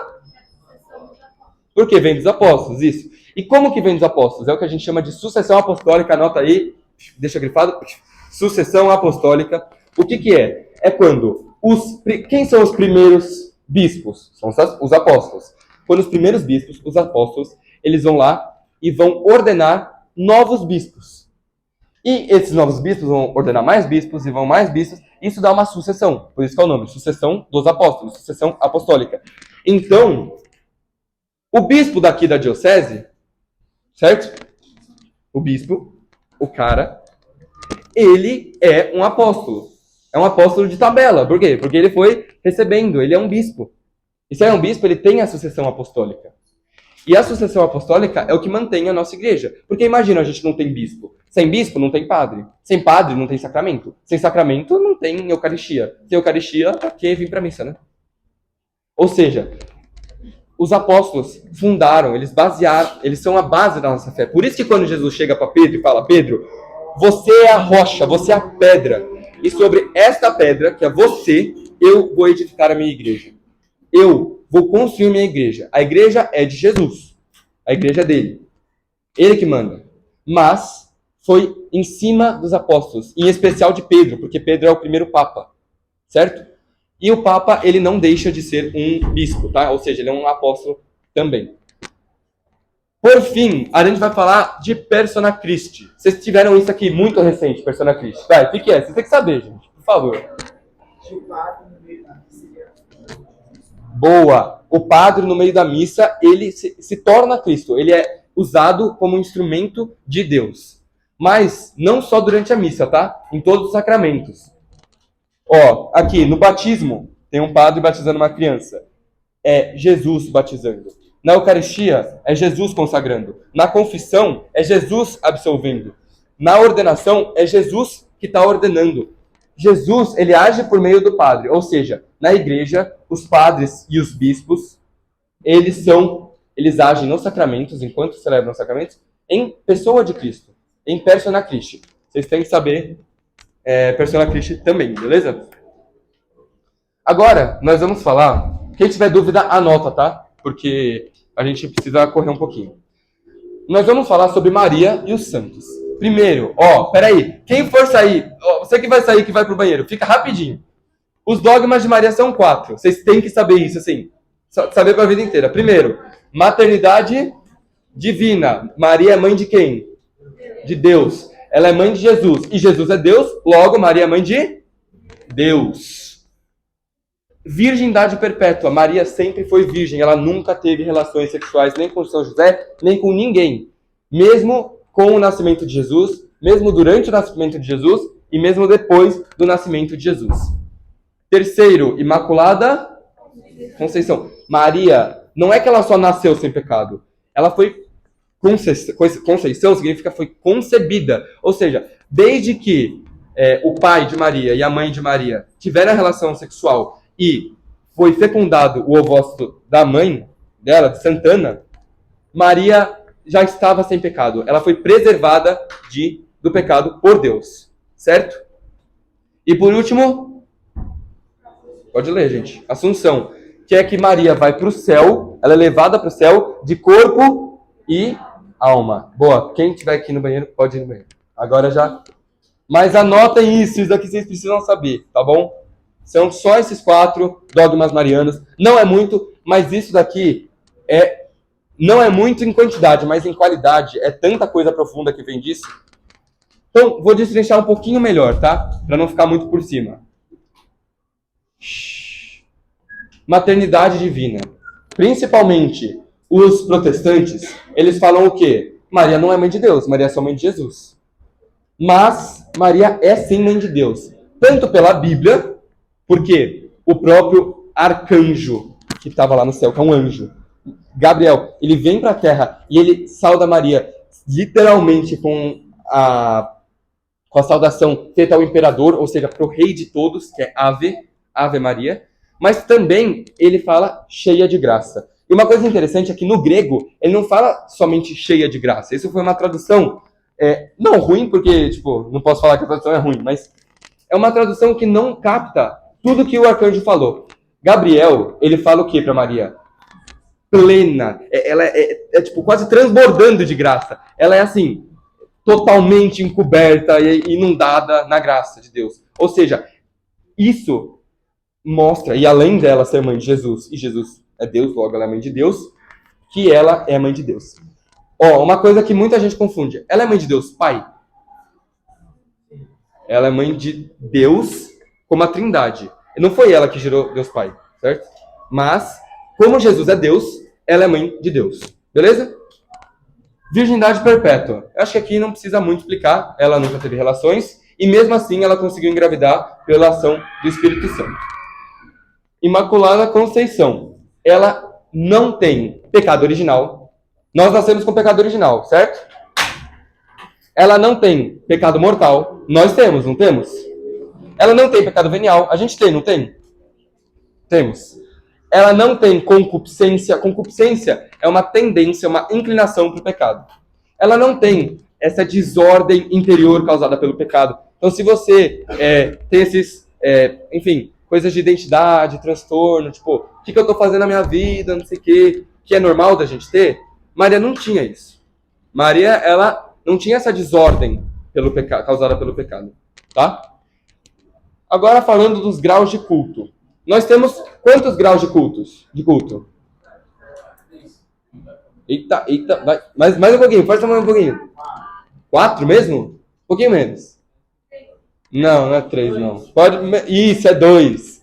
Porque vem dos apóstolos, isso. E como que vem dos apóstolos? É o que a gente chama de sucessão apostólica, anota aí, deixa grifado. Sucessão apostólica. O que é? É quando quem são os primeiros bispos? São os apóstolos. Quando os primeiros bispos, os apóstolos, eles vão lá e vão ordenar novos bispos. E esses novos bispos vão ordenar mais bispos e vão mais bispos. Isso dá uma sucessão. Por isso que é o nome, sucessão dos apóstolos, sucessão apostólica. Então, o bispo daqui da diocese, certo? O bispo, o cara, ele é um apóstolo. É um apóstolo de tabela. Por quê? Porque ele foi recebendo, ele é um bispo. E se é um bispo, ele tem a sucessão apostólica. E a sucessão apostólica é o que mantém a nossa igreja. Porque imagina, a gente não tem bispo. Sem bispo, não tem padre. Sem padre, não tem sacramento. Sem sacramento, não tem eucaristia. Sem eucaristia, pra que vir pra missa, né? Ou seja, os apóstolos fundaram, eles basearam, eles são a base da nossa fé. Por isso que quando Jesus chega para Pedro e fala, Pedro, você é a rocha, você é a pedra. E sobre esta pedra, que é você, eu vou edificar a minha igreja. Eu vou construir minha igreja. A igreja é de Jesus. A igreja é dele. Ele que manda. Mas foi em cima dos apóstolos, em especial de Pedro, porque Pedro é o primeiro papa. Certo? E o Papa, ele não deixa de ser um bispo, tá? Ou seja, ele é um apóstolo também. Por fim, a gente vai falar de Persona Christi. Vocês tiveram isso aqui muito recente, Persona Christi. Vai, o que é? Vocês têm que saber, gente, por favor. Boa! O padre, no meio da missa, ele se torna Cristo. Ele é usado como instrumento de Deus. Mas não só durante a missa, tá? Em todos os sacramentos. Ó, aqui, no batismo, tem um padre batizando uma criança. É Jesus batizando. Na Eucaristia, é Jesus consagrando. Na confissão, é Jesus absolvendo. Na ordenação, é Jesus que está ordenando. Jesus, ele age por meio do padre. Ou seja, na igreja, os padres e os bispos, eles agem nos sacramentos, enquanto celebram os sacramentos, em pessoa de Cristo. Em persona Christi. Vocês têm que saber Persona Christi também, beleza? Agora, nós vamos falar... Quem tiver dúvida, anota, tá? Porque a gente precisa correr um pouquinho. Nós vamos falar sobre Maria e os santos. Primeiro, peraí. Quem for sair, você que vai sair, que vai pro banheiro, fica rapidinho. Os dogmas de Maria são 4. Vocês têm que saber isso, assim. Saber pra vida inteira. Primeiro, maternidade divina. Maria é mãe de quem? De Deus. Ela é mãe de Jesus. E Jesus é Deus, logo Maria é mãe de Deus. Virgindade perpétua. Maria sempre foi virgem. Ela nunca teve relações sexuais nem com São José, nem com ninguém. Mesmo com o nascimento de Jesus, mesmo durante o nascimento de Jesus e mesmo depois do nascimento de Jesus. Terceiro, Imaculada Conceição. Maria, não é que ela só nasceu sem pecado. Ela foi Conceição significa foi concebida. Ou seja, desde que o pai de Maria e a mãe de Maria tiveram a relação sexual e foi fecundado o ovócito da mãe dela, de Santana, Maria já estava sem pecado. Ela foi preservada do pecado por Deus. Certo? E por último, pode ler, gente. Assunção. Que é que Maria vai para o céu, ela é levada para o céu de corpo e alma. Boa. Quem estiver aqui no banheiro, pode ir no banheiro. Agora já. Mas anotem isso daqui vocês precisam saber, tá bom? São só esses 4 dogmas marianos. Não é muito, mas isso daqui não é muito em quantidade, mas em qualidade. É tanta coisa profunda que vem disso. Então, vou destrinchar um pouquinho melhor, tá? Para não ficar muito por cima. Maternidade divina. Principalmente os protestantes, eles falam o quê? Maria não é mãe de Deus, Maria é só mãe de Jesus. Mas Maria é sim mãe de Deus. Tanto pela Bíblia, porque o próprio arcanjo que estava lá no céu, que é um anjo, Gabriel, ele vem para a terra e ele sauda Maria literalmente com a saudação feita ao imperador, ou seja, para o rei de todos, que é Ave Maria. mas também ele fala cheia de graça. E uma coisa interessante é que no grego, ele não fala somente cheia de graça. Isso foi uma tradução, não ruim, porque, tipo, não posso falar que a tradução é ruim, mas é uma tradução que não capta tudo que o arcanjo falou. Gabriel, ele fala o que para Maria? Plena. Ela é tipo, quase transbordando de graça. Ela é assim, totalmente encoberta e inundada na graça de Deus. Ou seja, isso mostra, e além dela ser mãe de Jesus, e Jesus é Deus, logo ela é mãe de Deus, que ela é mãe de Deus. Uma coisa que muita gente confunde. Ela é mãe de Deus Pai? Ela é mãe de Deus como a Trindade. Não foi ela que gerou Deus Pai, certo? Mas, como Jesus é Deus, ela é mãe de Deus. Beleza? Virgindade perpétua. Eu acho que aqui não precisa muito explicar. Ela nunca teve relações. E mesmo assim ela conseguiu engravidar pela ação do Espírito Santo. Imaculada Conceição. Ela não tem pecado original. Nós nascemos com pecado original, certo? Ela não tem pecado mortal. Nós temos, não temos? Ela não tem pecado venial. A gente tem, não tem? Temos. Ela não tem concupiscência. Concupiscência é uma tendência, uma inclinação para o pecado. Ela não tem essa desordem interior causada pelo pecado. Então, se você tem esses, enfim, coisas de identidade, transtorno, tipo, o que eu estou fazendo na minha vida, não sei o quê, que é normal da gente ter, Maria não tinha isso. Maria, ela não tinha essa desordem pelo pecado, causada pelo pecado. Tá? Agora, falando dos graus de culto. Nós temos quantos graus de culto? Eita, vai. Mais um pouquinho, força mais um pouquinho. 4 mesmo? Um pouquinho menos. Não é 3, não. Isso, é 2.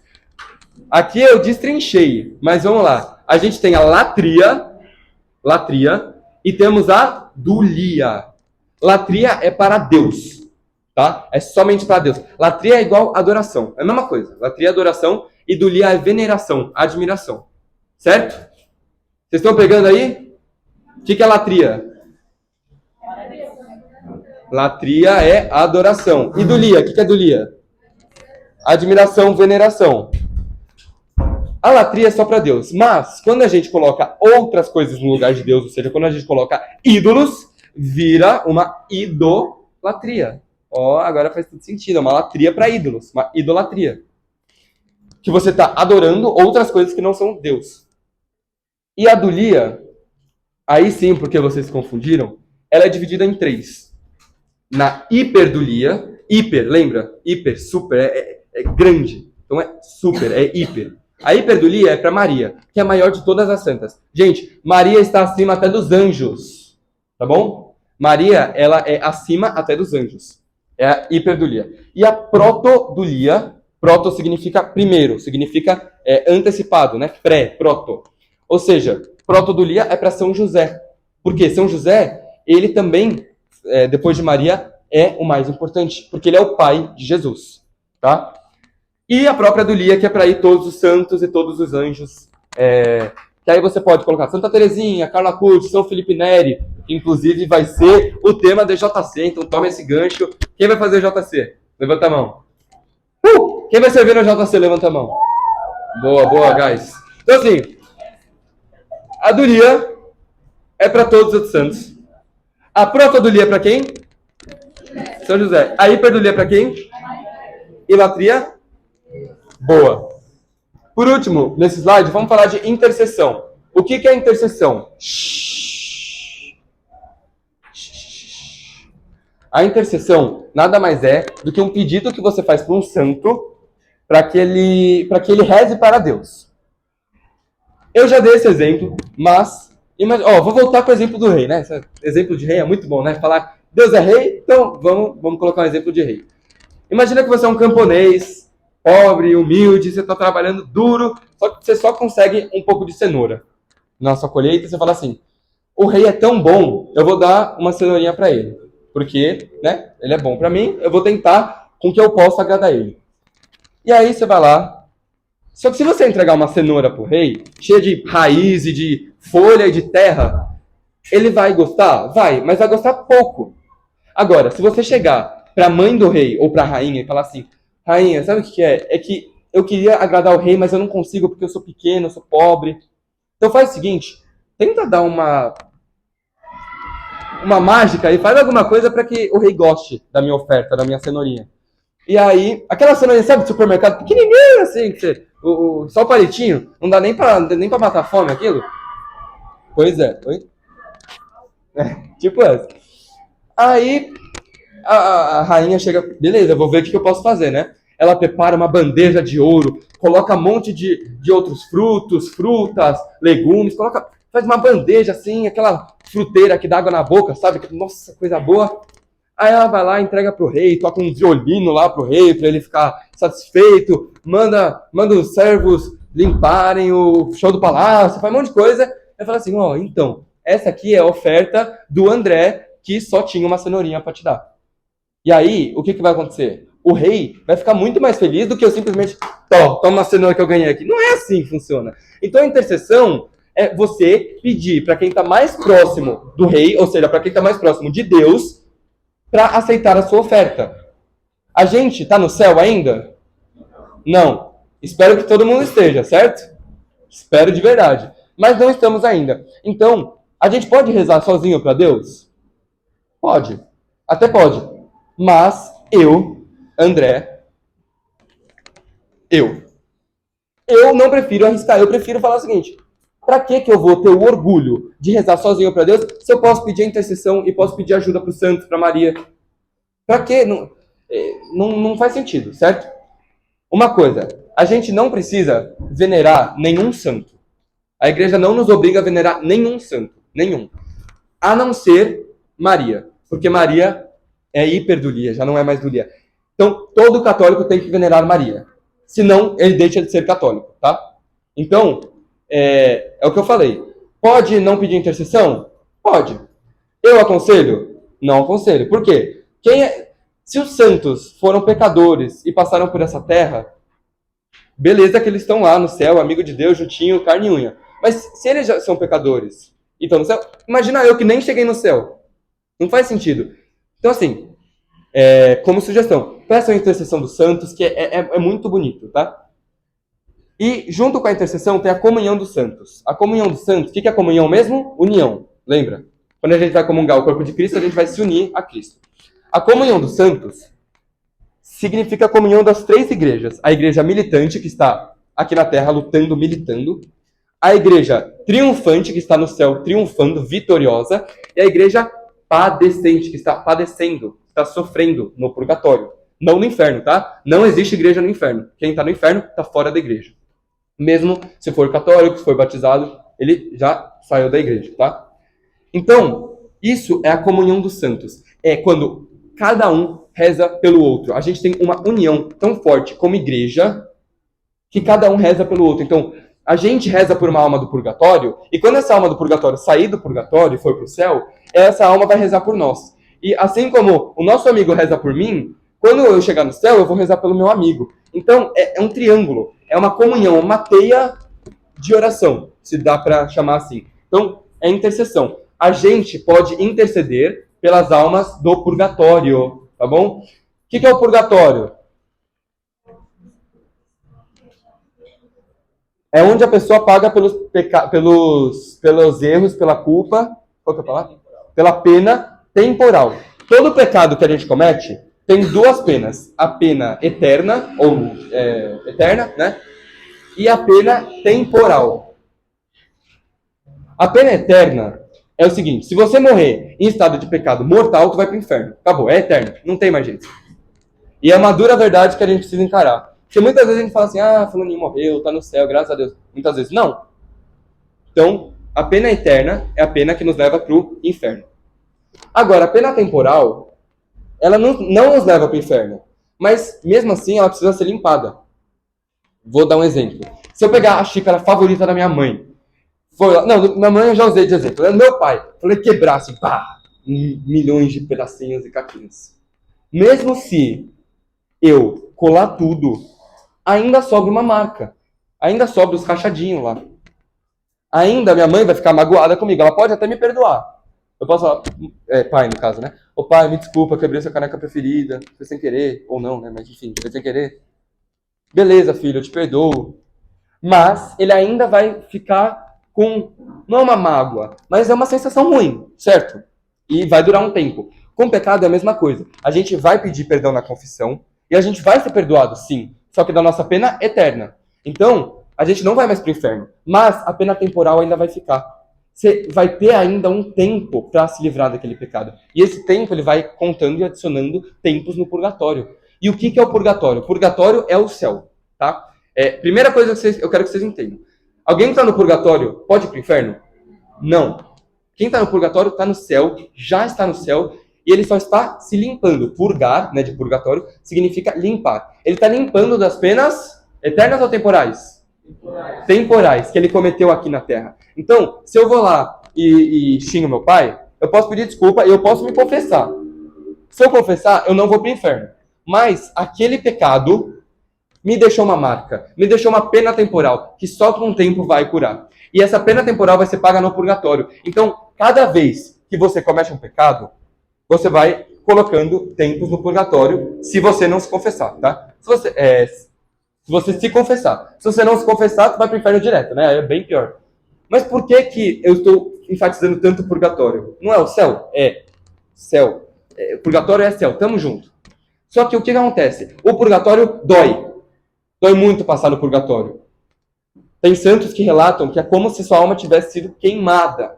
Aqui eu destrinchei, mas vamos lá. A gente tem a latria, e temos a dulia. Latria é para Deus, tá? É somente para Deus. Latria é igual adoração, é a mesma coisa. Latria é adoração e dulia é veneração, admiração. Certo? Vocês estão pegando aí? O que é latria? Latria é adoração. E dulia, o que é dulia? Admiração, veneração. A latria é só para Deus. Mas, quando a gente coloca outras coisas no lugar de Deus, ou seja, quando a gente coloca ídolos, vira uma idolatria. Agora faz tudo sentido. É uma latria para ídolos. Uma idolatria. Que você está adorando outras coisas que não são Deus. E a dulia, aí sim, porque vocês se confundiram, ela é dividida em 3. Na hiperdulia, lembra? Hiper, super, é grande. Então é super, é hiper. A hiperdulia é para Maria, que é a maior de todas as santas. Gente, Maria está acima até dos anjos. Tá bom? Maria, ela é acima até dos anjos. É a hiperdulia. E a protodulia, proto significa primeiro, significa antecipado, né? Proto. Ou seja, protodulia é para São José. Porque São José, ele também, depois de Maria, é o mais importante, porque ele é o pai de Jesus, tá? E a própria dulia, que é para ir todos os santos e todos os anjos. Que aí você pode colocar Santa Teresinha, Carla Curti, São Felipe Neri, que inclusive vai ser o tema do JC, então toma esse gancho. Quem vai fazer o JC? Levanta a mão. Quem vai servir no JC? Levanta a mão. Boa, guys. Então assim, a dulia é para todos os outros santos. A protodulia é para quem? São José. A hiperdulia é para quem? Ilatria? Boa. Por último, nesse slide, vamos falar de intercessão. O que é intercessão? A intercessão nada mais é do que um pedido que você faz para um santo para que ele reze para Deus. Eu já dei esse exemplo, mas... vou voltar com o exemplo do rei, né? Esse exemplo de rei é muito bom, né? Falar, Deus é rei, então vamos colocar um exemplo de rei. Imagina que você é um camponês, pobre, humilde, você está trabalhando duro, só que você só consegue um pouco de cenoura na sua colheita, e você fala assim, o rei é tão bom, eu vou dar uma cenourinha para ele, porque, né, ele é bom para mim, eu vou tentar com que eu possa agradar ele. E aí você vai lá, só que se você entregar uma cenoura pro rei, cheia de raiz e de folha e de terra, ele vai gostar? Vai, mas vai gostar pouco. Agora, se você chegar para a mãe do rei ou para a rainha e falar assim, rainha, sabe o que é? É que eu queria agradar o rei, mas eu não consigo porque eu sou pequeno, eu sou pobre. Então faz o seguinte, tenta dar uma mágica e faz alguma coisa para que o rei goste da minha oferta, da minha cenourinha. E aí, aquela cenourinha, sabe, do supermercado, pequenininha assim, que você, só o palitinho, não dá nem pra matar a fome aquilo. Pois é, tipo essa. Aí, a rainha chega, beleza, eu vou ver o que eu posso fazer, né? Ela prepara uma bandeja de ouro, coloca um monte de outros frutos, frutas, legumes, faz uma bandeja assim, aquela fruteira que dá água na boca, sabe? Nossa, coisa boa. Aí ela vai lá, entrega pro rei, toca um violino lá pro rei, pra ele ficar satisfeito, manda os servos limparem o chão do palácio, faz um monte de coisa. Aí fala assim, então, essa aqui é a oferta do André, que só tinha uma cenourinha pra te dar. E aí, o que vai acontecer? O rei vai ficar muito mais feliz do que eu simplesmente, toma uma cenoura que eu ganhei aqui. Não é assim que funciona. Então a intercessão é você pedir para quem está mais próximo do rei, ou seja, para quem está mais próximo de Deus, para aceitar a sua oferta. A gente está no céu ainda? Não. Espero que todo mundo esteja, certo? Espero de verdade. Mas não estamos ainda. Então, a gente pode rezar sozinho para Deus? Pode. Até pode. Mas eu, André, eu não prefiro arriscar. Eu prefiro falar o seguinte: para que eu vou ter o orgulho de rezar sozinho para Deus se eu posso pedir a intercessão e posso pedir ajuda para os santos, para Maria? Para quê? Não faz sentido, certo? Uma coisa, a gente não precisa venerar nenhum santo. A igreja não nos obriga a venerar nenhum santo, nenhum. A não ser Maria, porque Maria é hiperdulia, já não é mais dulia. Então, todo católico tem que venerar Maria. Senão, ele deixa de ser católico, tá? Então, é o que eu falei. Pode não pedir intercessão? Pode. Eu aconselho? Não aconselho. Por quê? Se os santos foram pecadores e passaram por essa terra, beleza que eles estão lá no céu, amigo de Deus, juntinho, carne e unha. Mas se eles já são pecadores e estão no céu, imagina eu que nem cheguei no céu. Não faz sentido. Então, assim, como sugestão, peçam a intercessão dos santos, que é muito bonito, tá? E junto com a intercessão tem a comunhão dos santos. A comunhão dos santos, o que é a comunhão mesmo? União, lembra? Quando a gente vai comungar o corpo de Cristo, a gente vai se unir a Cristo. A comunhão dos santos significa a comunhão das três igrejas. A igreja militante, que está aqui na terra lutando, militando. A igreja triunfante, que está no céu triunfando, vitoriosa. E a igreja padecente, que está padecendo, está sofrendo no purgatório. Não no inferno, tá? Não existe igreja no inferno. Quem está no inferno está fora da igreja. Mesmo se for católico, se for batizado, ele já saiu da igreja, tá? Então, isso é a comunhão dos santos. É quando cada um reza pelo outro. A gente tem uma união tão forte como igreja que cada um reza pelo outro. Então, a gente reza por uma alma do purgatório, e quando essa alma do purgatório sair do purgatório e for para o céu, essa alma vai rezar por nós. E assim como o nosso amigo reza por mim, quando eu chegar no céu, eu vou rezar pelo meu amigo. Então, é um triângulo, é uma comunhão, uma teia de oração, se dá para chamar assim. Então, é intercessão. A gente pode interceder pelas almas do purgatório, tá bom? O que é o purgatório? É onde a pessoa paga pelos erros, pela culpa, qual que é a palavra? Pela pena temporal. Todo pecado que a gente comete tem duas penas. A pena eterna, ou eterna, né? E a pena temporal. A pena eterna é o seguinte: se você morrer em estado de pecado mortal, tu vai para o inferno. Acabou, é eterno, não tem mais jeito. E é uma dura verdade que a gente precisa encarar. Porque muitas vezes a gente fala assim, fulaninho morreu, tá no céu, graças a Deus. Muitas vezes, não. Então, a pena eterna é a pena que nos leva pro inferno. Agora, a pena temporal, ela não nos leva pro inferno. Mas, mesmo assim, ela precisa ser limpada. Vou dar um exemplo. Se eu pegar a xícara favorita da minha mãe, minha mãe eu já usei de exemplo. Meu pai, falei quebrar assim, milhões de pedacinhos e caquinhos. Mesmo se eu colar tudo, ainda sobra uma marca. Ainda sobra os rachadinhos lá. Ainda minha mãe vai ficar magoada comigo. Ela pode até me perdoar. Eu posso falar, pai no caso, né? Ô pai, me desculpa, quebrei sua caneca preferida. Foi sem querer. Ou não, né? Mas enfim, foi sem querer. beleza, filho, eu te perdoo. Mas ele ainda vai ficar com, não é uma mágoa, mas é uma sensação ruim, certo? E vai durar um tempo. Com o pecado é a mesma coisa. A gente vai pedir perdão na confissão e a gente vai ser perdoado, sim. Só que da nossa pena eterna. Então, a gente não vai mais para o inferno. Mas a pena temporal ainda vai ficar. Você vai ter ainda um tempo para se livrar daquele pecado. E esse tempo ele vai contando e adicionando tempos no purgatório. E o que é o purgatório? O purgatório é o céu, tá? Primeira coisa que eu quero que vocês entendam. Alguém que está no purgatório pode ir para o inferno? Não. Quem está no purgatório está no céu, já está no céu, e ele só está se limpando. Purgar, né, de purgatório, significa limpar. Ele está limpando das penas eternas ou temporais? Temporais, que ele cometeu aqui na Terra. Então, se eu vou lá e xingo meu pai, eu posso pedir desculpa e eu posso me confessar. Se eu confessar, eu não vou para o inferno. Mas aquele pecado me deixou uma marca, me deixou uma pena temporal, que só com o tempo vai curar. E essa pena temporal vai ser paga no purgatório. Então, cada vez que você comete um pecado, você vai colocando tempos no purgatório, se você não se confessar, tá? Se você se confessar. Se você não se confessar, você vai para o inferno direto, né? É bem pior. Mas por que eu estou enfatizando tanto o purgatório? Não é o céu? É. Céu. Purgatório é céu, tamo junto. Só que o que acontece? O purgatório dói. Dói muito passar no purgatório. Tem santos que relatam que é como se sua alma tivesse sido queimada.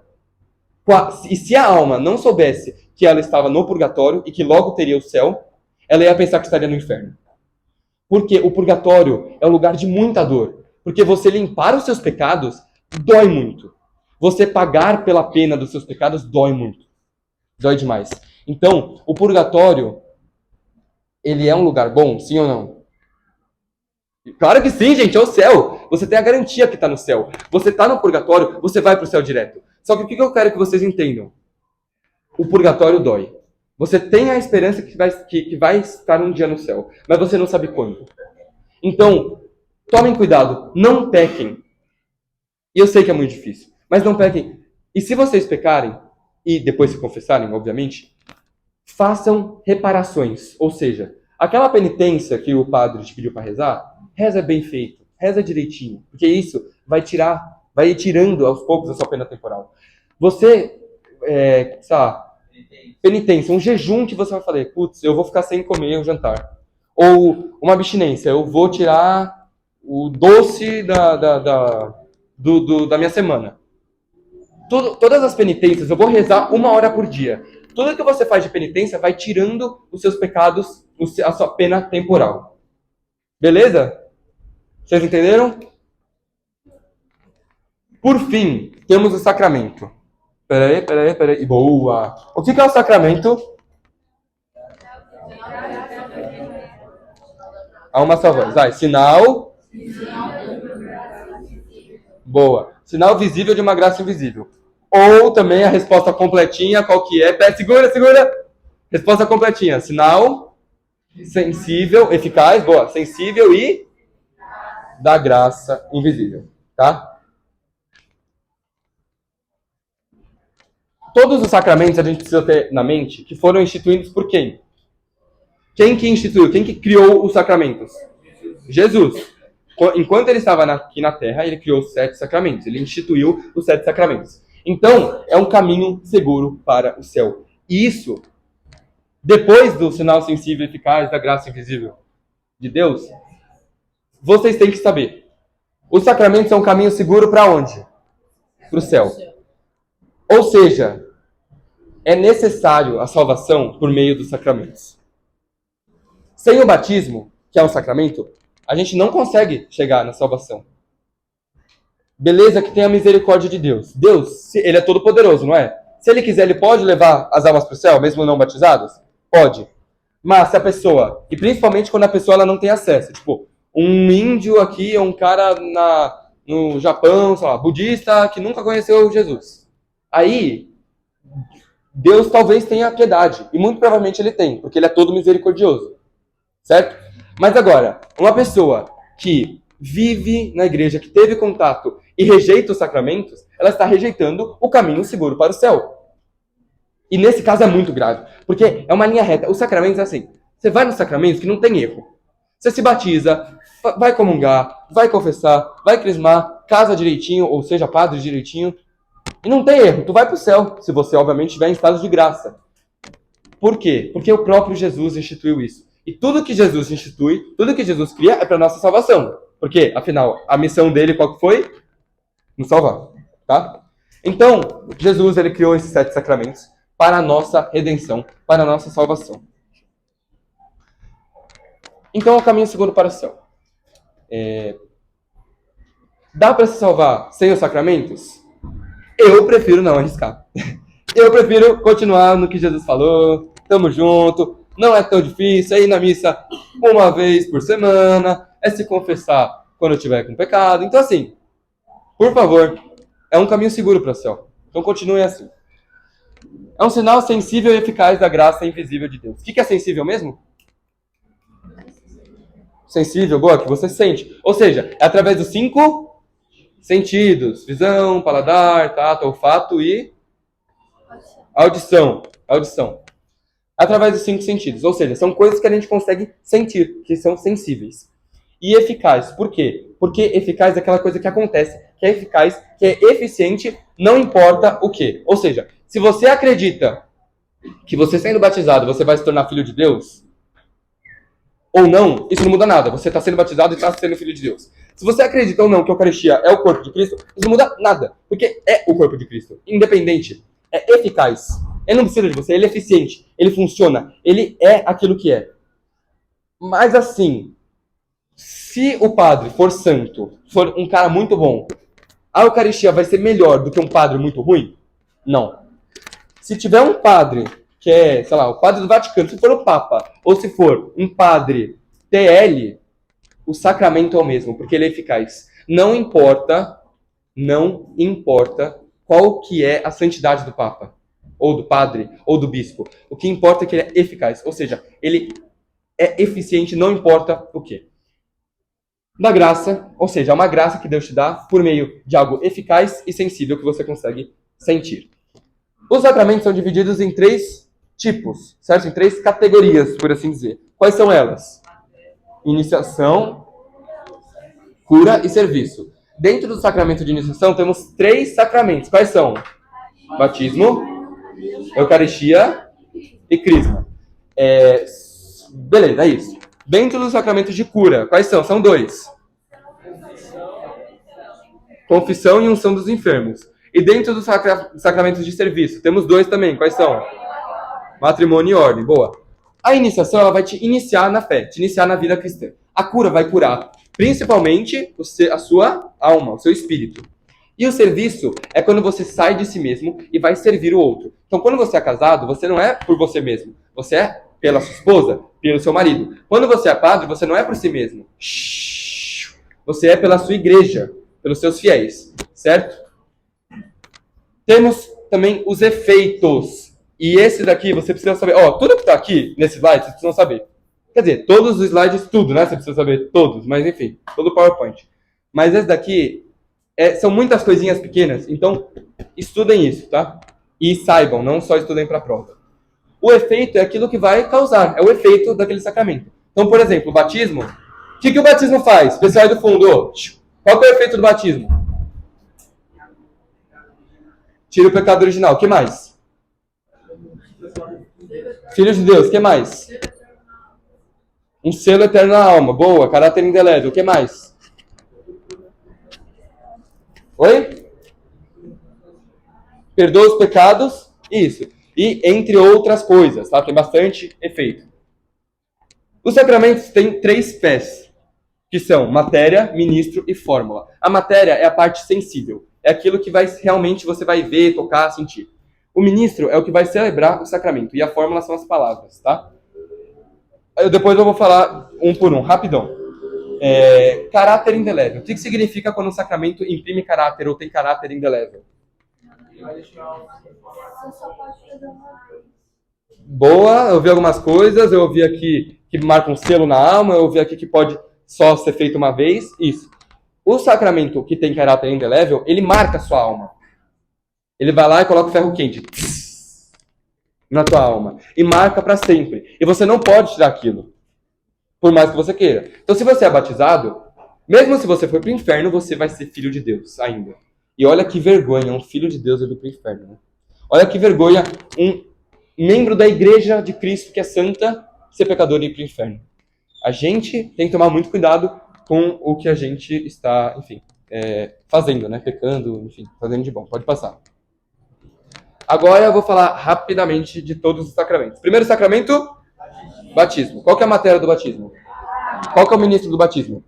E se a alma não soubesse que ela estava no purgatório e que logo teria o céu, ela ia pensar que estaria no inferno. Porque o purgatório é um lugar de muita dor. Porque você limpar os seus pecados dói muito. Você pagar pela pena dos seus pecados dói muito. Dói demais. Então, o purgatório, ele é um lugar bom, sim ou não? Claro que sim, gente, é o céu. Você tem a garantia que está no céu. Você está no purgatório, você vai para o céu direto. Só que o que eu quero que vocês entendam? O purgatório dói. Você tem a esperança que vai estar um dia no céu, mas você não sabe quando. Então, tomem cuidado, não pequem. E eu sei que é muito difícil, mas não pequem. E se vocês pecarem, e depois se confessarem, obviamente, façam reparações. Ou seja, aquela penitência que o padre te pediu para rezar, reza bem feito, reza direitinho, porque isso vai ir tirando aos poucos a sua pena temporal. Você, penitência, um jejum que você vai falar, putz, eu vou ficar sem comer o jantar. Ou uma abstinência, eu vou tirar o doce da minha semana. Todas as penitências, eu vou rezar 1 hora por dia. Tudo que você faz de penitência vai tirando os seus pecados, a sua pena temporal. Beleza? Vocês entenderam? Por fim, temos o sacramento. Peraí. Boa! O que é o sacramento? Há uma só voz. Vai, sinal. Boa. Sinal visível de uma graça invisível. Ou também a resposta completinha, qual que é? Segura! Resposta completinha. Sinal sensível, eficaz, boa. Sensível e da graça invisível. Tá? Todos os sacramentos a gente precisa ter na mente que foram instituídos por quem? Quem que instituiu? Quem que criou os sacramentos? Jesus. Enquanto ele estava aqui na Terra, ele criou os 7 sacramentos. Ele instituiu os 7 sacramentos. Então, é um caminho seguro para o céu. E isso, depois do sinal sensível e eficaz da graça invisível de Deus, vocês têm que saber. Os sacramentos são um caminho seguro para onde? Para o céu. Ou seja, é necessário a salvação por meio dos sacramentos. Sem o batismo, que é um sacramento, a gente não consegue chegar na salvação. Beleza que tem a misericórdia de Deus. Deus, ele é todo poderoso, não é? Se ele quiser, ele pode levar as almas para o céu, mesmo não batizadas? Pode. Mas se a pessoa, e principalmente quando a pessoa ela não tem acesso, tipo, um índio aqui, um cara no Japão, sei lá, budista, que nunca conheceu Jesus. Aí, Deus talvez tenha piedade, e muito provavelmente ele tem, porque ele é todo misericordioso. Certo? Mas agora, uma pessoa que vive na igreja, que teve contato e rejeita os sacramentos, ela está rejeitando o caminho seguro para o céu. E nesse caso é muito grave, porque é uma linha reta. Os sacramentos é assim, você vai nos sacramentos que não tem erro. Você se batiza, vai comungar, vai confessar, vai crismar, casa direitinho, ou seja, padre direitinho, e não tem erro, tu vai para o céu, se você obviamente estiver em estado de graça. Por quê? Porque o próprio Jesus instituiu isso. E tudo que Jesus institui, tudo que Jesus cria é para nossa salvação. Porque, afinal, a missão dele qual que foi? Nos salvar, tá? Então, Jesus ele criou esses 7 sacramentos para a nossa redenção, para a nossa salvação. Então, é o caminho seguro para o céu. Dá para se salvar sem os sacramentos? Eu prefiro não arriscar. Eu prefiro continuar no que Jesus falou, tamo junto, não é tão difícil, é ir na missa uma vez por semana, é se confessar quando eu tiver com pecado. Então, assim, por favor, é um caminho seguro para o céu. Então, continue assim. É um sinal sensível e eficaz da graça invisível de Deus. O que é sensível mesmo? Sensível, boa, que você sente. Ou seja, é através dos 5 sentidos. Visão, paladar, tato, olfato e audição. Através dos 5 sentidos. Ou seja, são coisas que a gente consegue sentir, que são sensíveis. E eficaz. Por quê? Porque eficaz é aquela coisa que acontece, que é eficaz, que é eficiente, não importa o quê. Ou seja, se você acredita que você sendo batizado, você vai se tornar filho de Deus, ou não, isso não muda nada. Você está sendo batizado e está sendo filho de Deus. Se você acredita ou não que a Eucaristia é o corpo de Cristo, isso não muda nada. Porque é o corpo de Cristo. Independente. É eficaz. Ele não precisa de você. Ele é eficiente. Ele funciona. Ele é aquilo que é. Mas assim, se o padre for santo, for um cara muito bom, a Eucaristia vai ser melhor do que um padre muito ruim? Não. Se tiver um padre que é, sei lá, o padre do Vaticano, se for o Papa, ou se for um padre TL, o sacramento é o mesmo, porque ele é eficaz. Não importa qual que é a santidade do Papa, ou do padre, ou do bispo. O que importa é que ele é eficaz, ou seja, ele é eficiente, não importa o quê. Da graça, ou seja, é uma graça que Deus te dá por meio de algo eficaz e sensível que você consegue sentir. Os sacramentos são divididos em 3 tipos, certo? Em 3 categorias, por assim dizer. Quais são elas? Iniciação, cura e serviço. Dentro do sacramento de iniciação, temos 3 sacramentos. Quais são? Batismo, Eucaristia e Crisma. Beleza, é isso. Dentro dos sacramentos de cura, quais são? São 2. Confissão e unção dos enfermos. E dentro dos sacramentos de serviço, temos 2 também. Quais são? Matrimônio e ordem. Boa. A iniciação, ela vai te iniciar na fé, te iniciar na vida cristã. A cura vai curar, principalmente, a sua alma, o seu espírito. E o serviço é quando você sai de si mesmo e vai servir o outro. Então, quando você é casado, você não é por você mesmo. Você é pela sua esposa, pelo seu marido. Quando você é padre, você não é por si mesmo. Você é pela sua igreja, pelos seus fiéis. Certo? Temos também os efeitos. E esse daqui você precisa saber. Tudo que está aqui nesse slide, vocês precisam saber. Quer dizer, todos os slides, tudo, né? Você precisa saber todos, mas enfim, todo o PowerPoint. Mas esse daqui são muitas coisinhas pequenas, então estudem isso, tá? E saibam, não só estudem para a prova. O efeito é aquilo que vai causar, é o efeito daquele sacramento. Então, por exemplo, o batismo. O que o batismo faz? Pessoal aí do fundo, qual que é o efeito do batismo? Tira o pecado original. O que mais? Filho de Deus. O que mais? Um selo eterno na alma. Boa. Caráter indelével. O que mais? Oi? Perdoa os pecados. Isso. E entre outras coisas, tá? Tem bastante efeito. Os sacramentos têm 3 pés, que são matéria, ministro e fórmula. A matéria é a parte sensível. É aquilo que realmente você vai ver, tocar, sentir. O ministro é o que vai celebrar o sacramento. E a fórmula são as palavras, tá? Depois eu vou falar um por um, rapidão. Caráter indelével. O que significa quando um sacramento imprime caráter ou tem caráter indelével? Boa, eu ouvi algumas coisas. Eu ouvi aqui que marca um selo na alma. Eu ouvi aqui que pode só ser feito uma vez. Isso. O sacramento que tem caráter indelével, ele marca a sua alma. Ele vai lá e coloca o ferro quente na tua alma. E marca para sempre. E você não pode tirar aquilo. Por mais que você queira. Então, se você é batizado, mesmo se você for para o inferno, você vai ser filho de Deus ainda. E olha que vergonha, um filho de Deus ir para o inferno. Né? Olha que vergonha um membro da igreja de Cristo, que é santa, ser pecador e ir para o inferno. A gente tem que tomar muito cuidado com o que a gente está, enfim, fazendo, né? Pecando, enfim, fazendo de bom. Pode passar. Agora eu vou falar rapidamente de todos os sacramentos. Primeiro sacramento, batismo. Qual que é a matéria do batismo? Qual que é o ministro do batismo?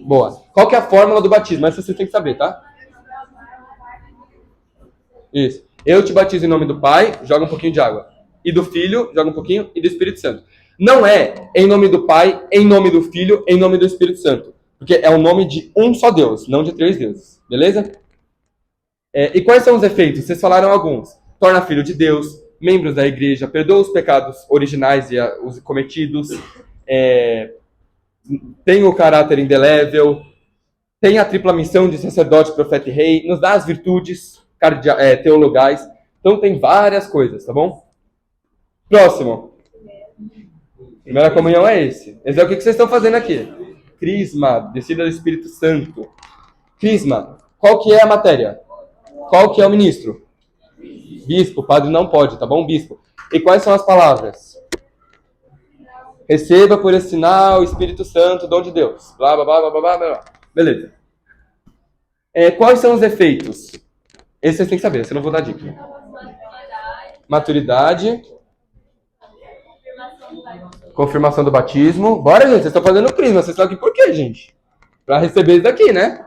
Boa. Qual que é a fórmula do batismo? Essa você tem que saber, tá? Isso. Eu te batizo em nome do Pai, joga um pouquinho de água. E do Filho, joga um pouquinho, e do Espírito Santo. Não é em nome do Pai, em nome do Filho, em nome do Espírito Santo. Porque é o nome de um só Deus, não de 3 deuses. Beleza? E quais são os efeitos? Vocês falaram alguns. Torna filho de Deus, membros da igreja, perdoa os pecados originais e os cometidos, tem o caráter indelével, tem a tripla missão de sacerdote, profeta e rei, nos dá as virtudes teologais. Então tem várias coisas, tá bom? Próximo. Primeira comunhão é esse. Esse é o que vocês estão fazendo aqui. Crisma, descida do Espírito Santo. Crisma, qual que é a matéria? Qual que é o ministro? Bispo, padre não pode, tá bom? Bispo. E quais são as palavras? Receba por esse sinal o Espírito Santo, dom de Deus. Blá, blá, blá, blá, blá, blá. Beleza. Quais são os efeitos? Esse vocês têm que saber, senão eu vou dar dica. Maturidade. Confirmação do batismo. Bora, gente, vocês estão fazendo crisma. Vocês estão aqui por quê, gente? Para receber isso daqui, né?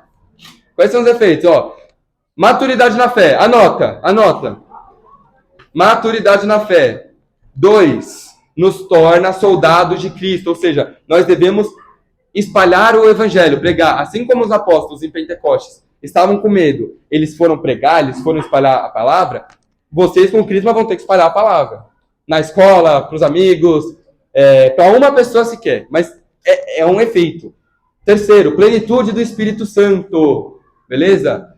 Quais são os efeitos? Ó, maturidade na fé. Anota. Maturidade na fé. 2. Nos torna soldados de Cristo. Ou seja, nós devemos espalhar o evangelho, pregar. Assim como os apóstolos em Pentecostes estavam com medo, eles foram pregar, eles foram espalhar a palavra, vocês com o Crisma vão ter que espalhar a palavra. Na escola, para os amigos, para uma pessoa sequer. Mas é um efeito. 3. Plenitude do Espírito Santo. Beleza?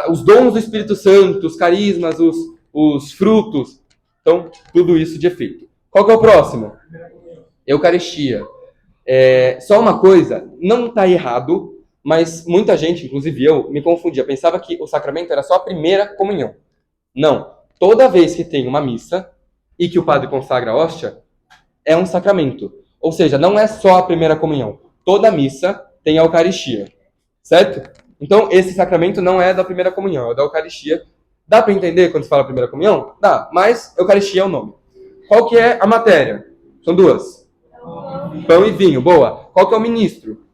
Os dons do Espírito Santo, os carismas, os frutos. Então, tudo isso de efeito. Qual que é o próximo? Eucaristia. Só uma coisa, não está errado, mas muita gente, inclusive eu, me confundia. Pensava que o sacramento era só a primeira comunhão. Não. Toda vez que tem uma missa e que o padre consagra a hóstia, é um sacramento. Ou seja, não é só a primeira comunhão. Toda missa tem a Eucaristia. Certo? Então, esse sacramento não é da primeira comunhão, é da Eucaristia. Dá para entender quando se fala primeira comunhão? Dá, mas Eucaristia é o nome. Qual que é a matéria? São 2. Pão e vinho, boa. Qual que é o ministro?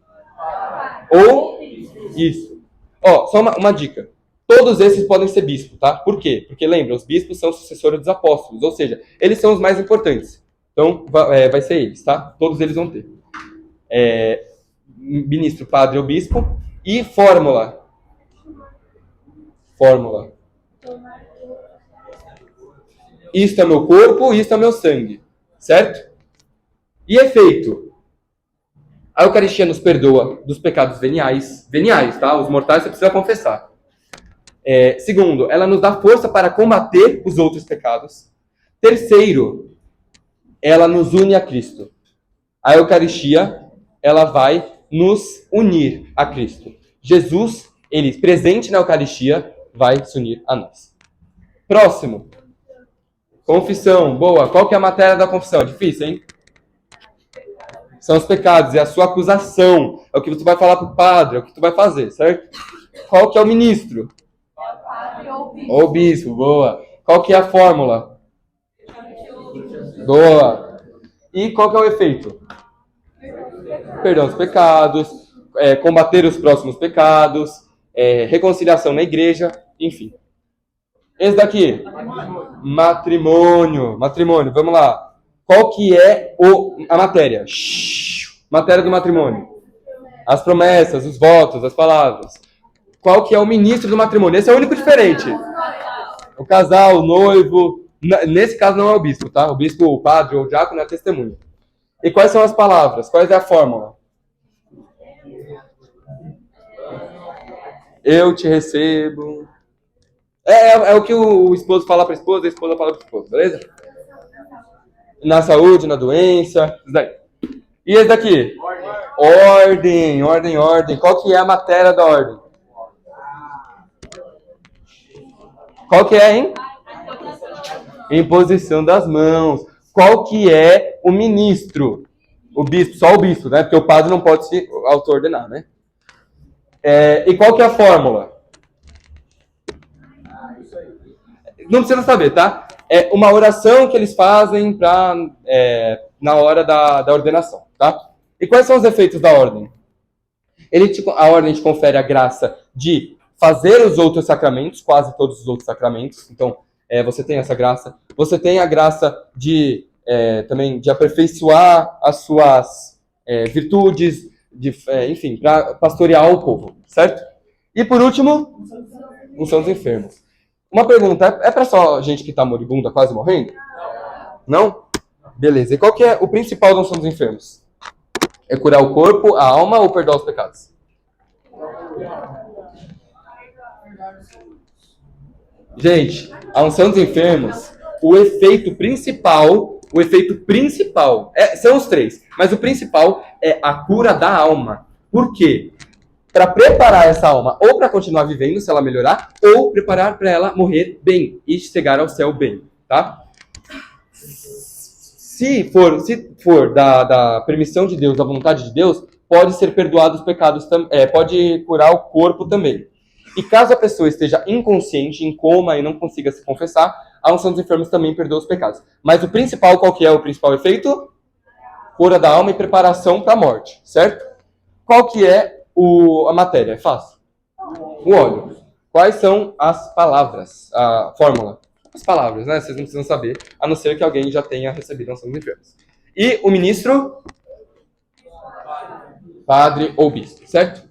Isso. Ó, só uma dica. Todos esses podem ser bispo, tá? Por quê? Porque lembra, os bispos são sucessores dos apóstolos, ou seja, eles são os mais importantes. Então, vai ser eles, tá? Todos eles vão ter. Ministro, padre ou bispo. E fórmula. Isto é meu corpo, isto é meu sangue. Certo? E efeito. A Eucaristia nos perdoa dos pecados veniais. Veniais, tá? Os mortais você precisa confessar. 2, ela nos dá força para combater os outros pecados. 3, ela nos une a Cristo. A Eucaristia, ela vai nos unir a Cristo. Jesus, ele presente na Eucaristia, vai se unir a nós. Próximo. Confissão. Boa. Qual que é a matéria da confissão? Difícil, hein? São os pecados, é a sua acusação. É o que você vai falar para o padre, é o que tu vai fazer, certo? Qual que é o ministro? Ou bispo, boa. Qual que é a fórmula? Boa. E qual que é o efeito? Perdão dos pecados, combater os próximos pecados, reconciliação na igreja, enfim. Esse daqui? Matrimônio, vamos lá. Qual que é a matéria? Matéria do matrimônio. As promessas, os votos, as palavras. Qual que é o ministro do matrimônio? Esse é o único diferente. O casal, o noivo. Nesse caso não é o bispo, tá? O bispo, o padre ou o diácono é a testemunha. E quais são as palavras? Qual é a fórmula? Eu te recebo. É o que o esposo fala para a esposa fala para o esposo, beleza? Na saúde, na doença. Isso daí. E esse daqui? Ordem. Qual que é a matéria da ordem? Qual que é, hein? Imposição das mãos. Qual que é o ministro? O bispo, só o bispo, né? Porque o padre não pode se auto-ordenar, né? E qual que é a fórmula? Não precisa saber, tá? É uma oração que eles fazem na hora da ordenação, tá? E quais são os efeitos da ordem? A ordem te confere a graça de fazer os outros sacramentos, quase todos os outros sacramentos. Então, você tem essa graça. Você tem a graça também de aperfeiçoar as suas virtudes, enfim, para pastorear o povo, certo? E por último, unção dos enfermos. Uma pergunta, é para só gente que está moribunda, quase morrendo? Não? Beleza. E qual que é o principal da unção dos enfermos? É curar o corpo, a alma ou perdoar os pecados? Gente, a unção dos enfermos, o efeito principal são os três, mas o principal é a cura da alma. Por quê? Para preparar essa alma ou para continuar vivendo, se ela melhorar, ou preparar para ela morrer bem e chegar ao céu bem, tá? Se for da permissão de Deus, da vontade de Deus, pode ser perdoado os pecados, pode curar o corpo também. E caso a pessoa esteja inconsciente, em coma e não consiga se confessar, a unção dos enfermos também perdoa os pecados. Mas o principal, qual que é o principal efeito? Cura da alma e preparação para a morte, certo? Qual que é a matéria? É fácil. O óleo. Quais são as palavras? A fórmula. As palavras, né? Vocês não precisam saber, a não ser que alguém já tenha recebido a unção dos enfermos. E o ministro? Padre ou bispo, certo?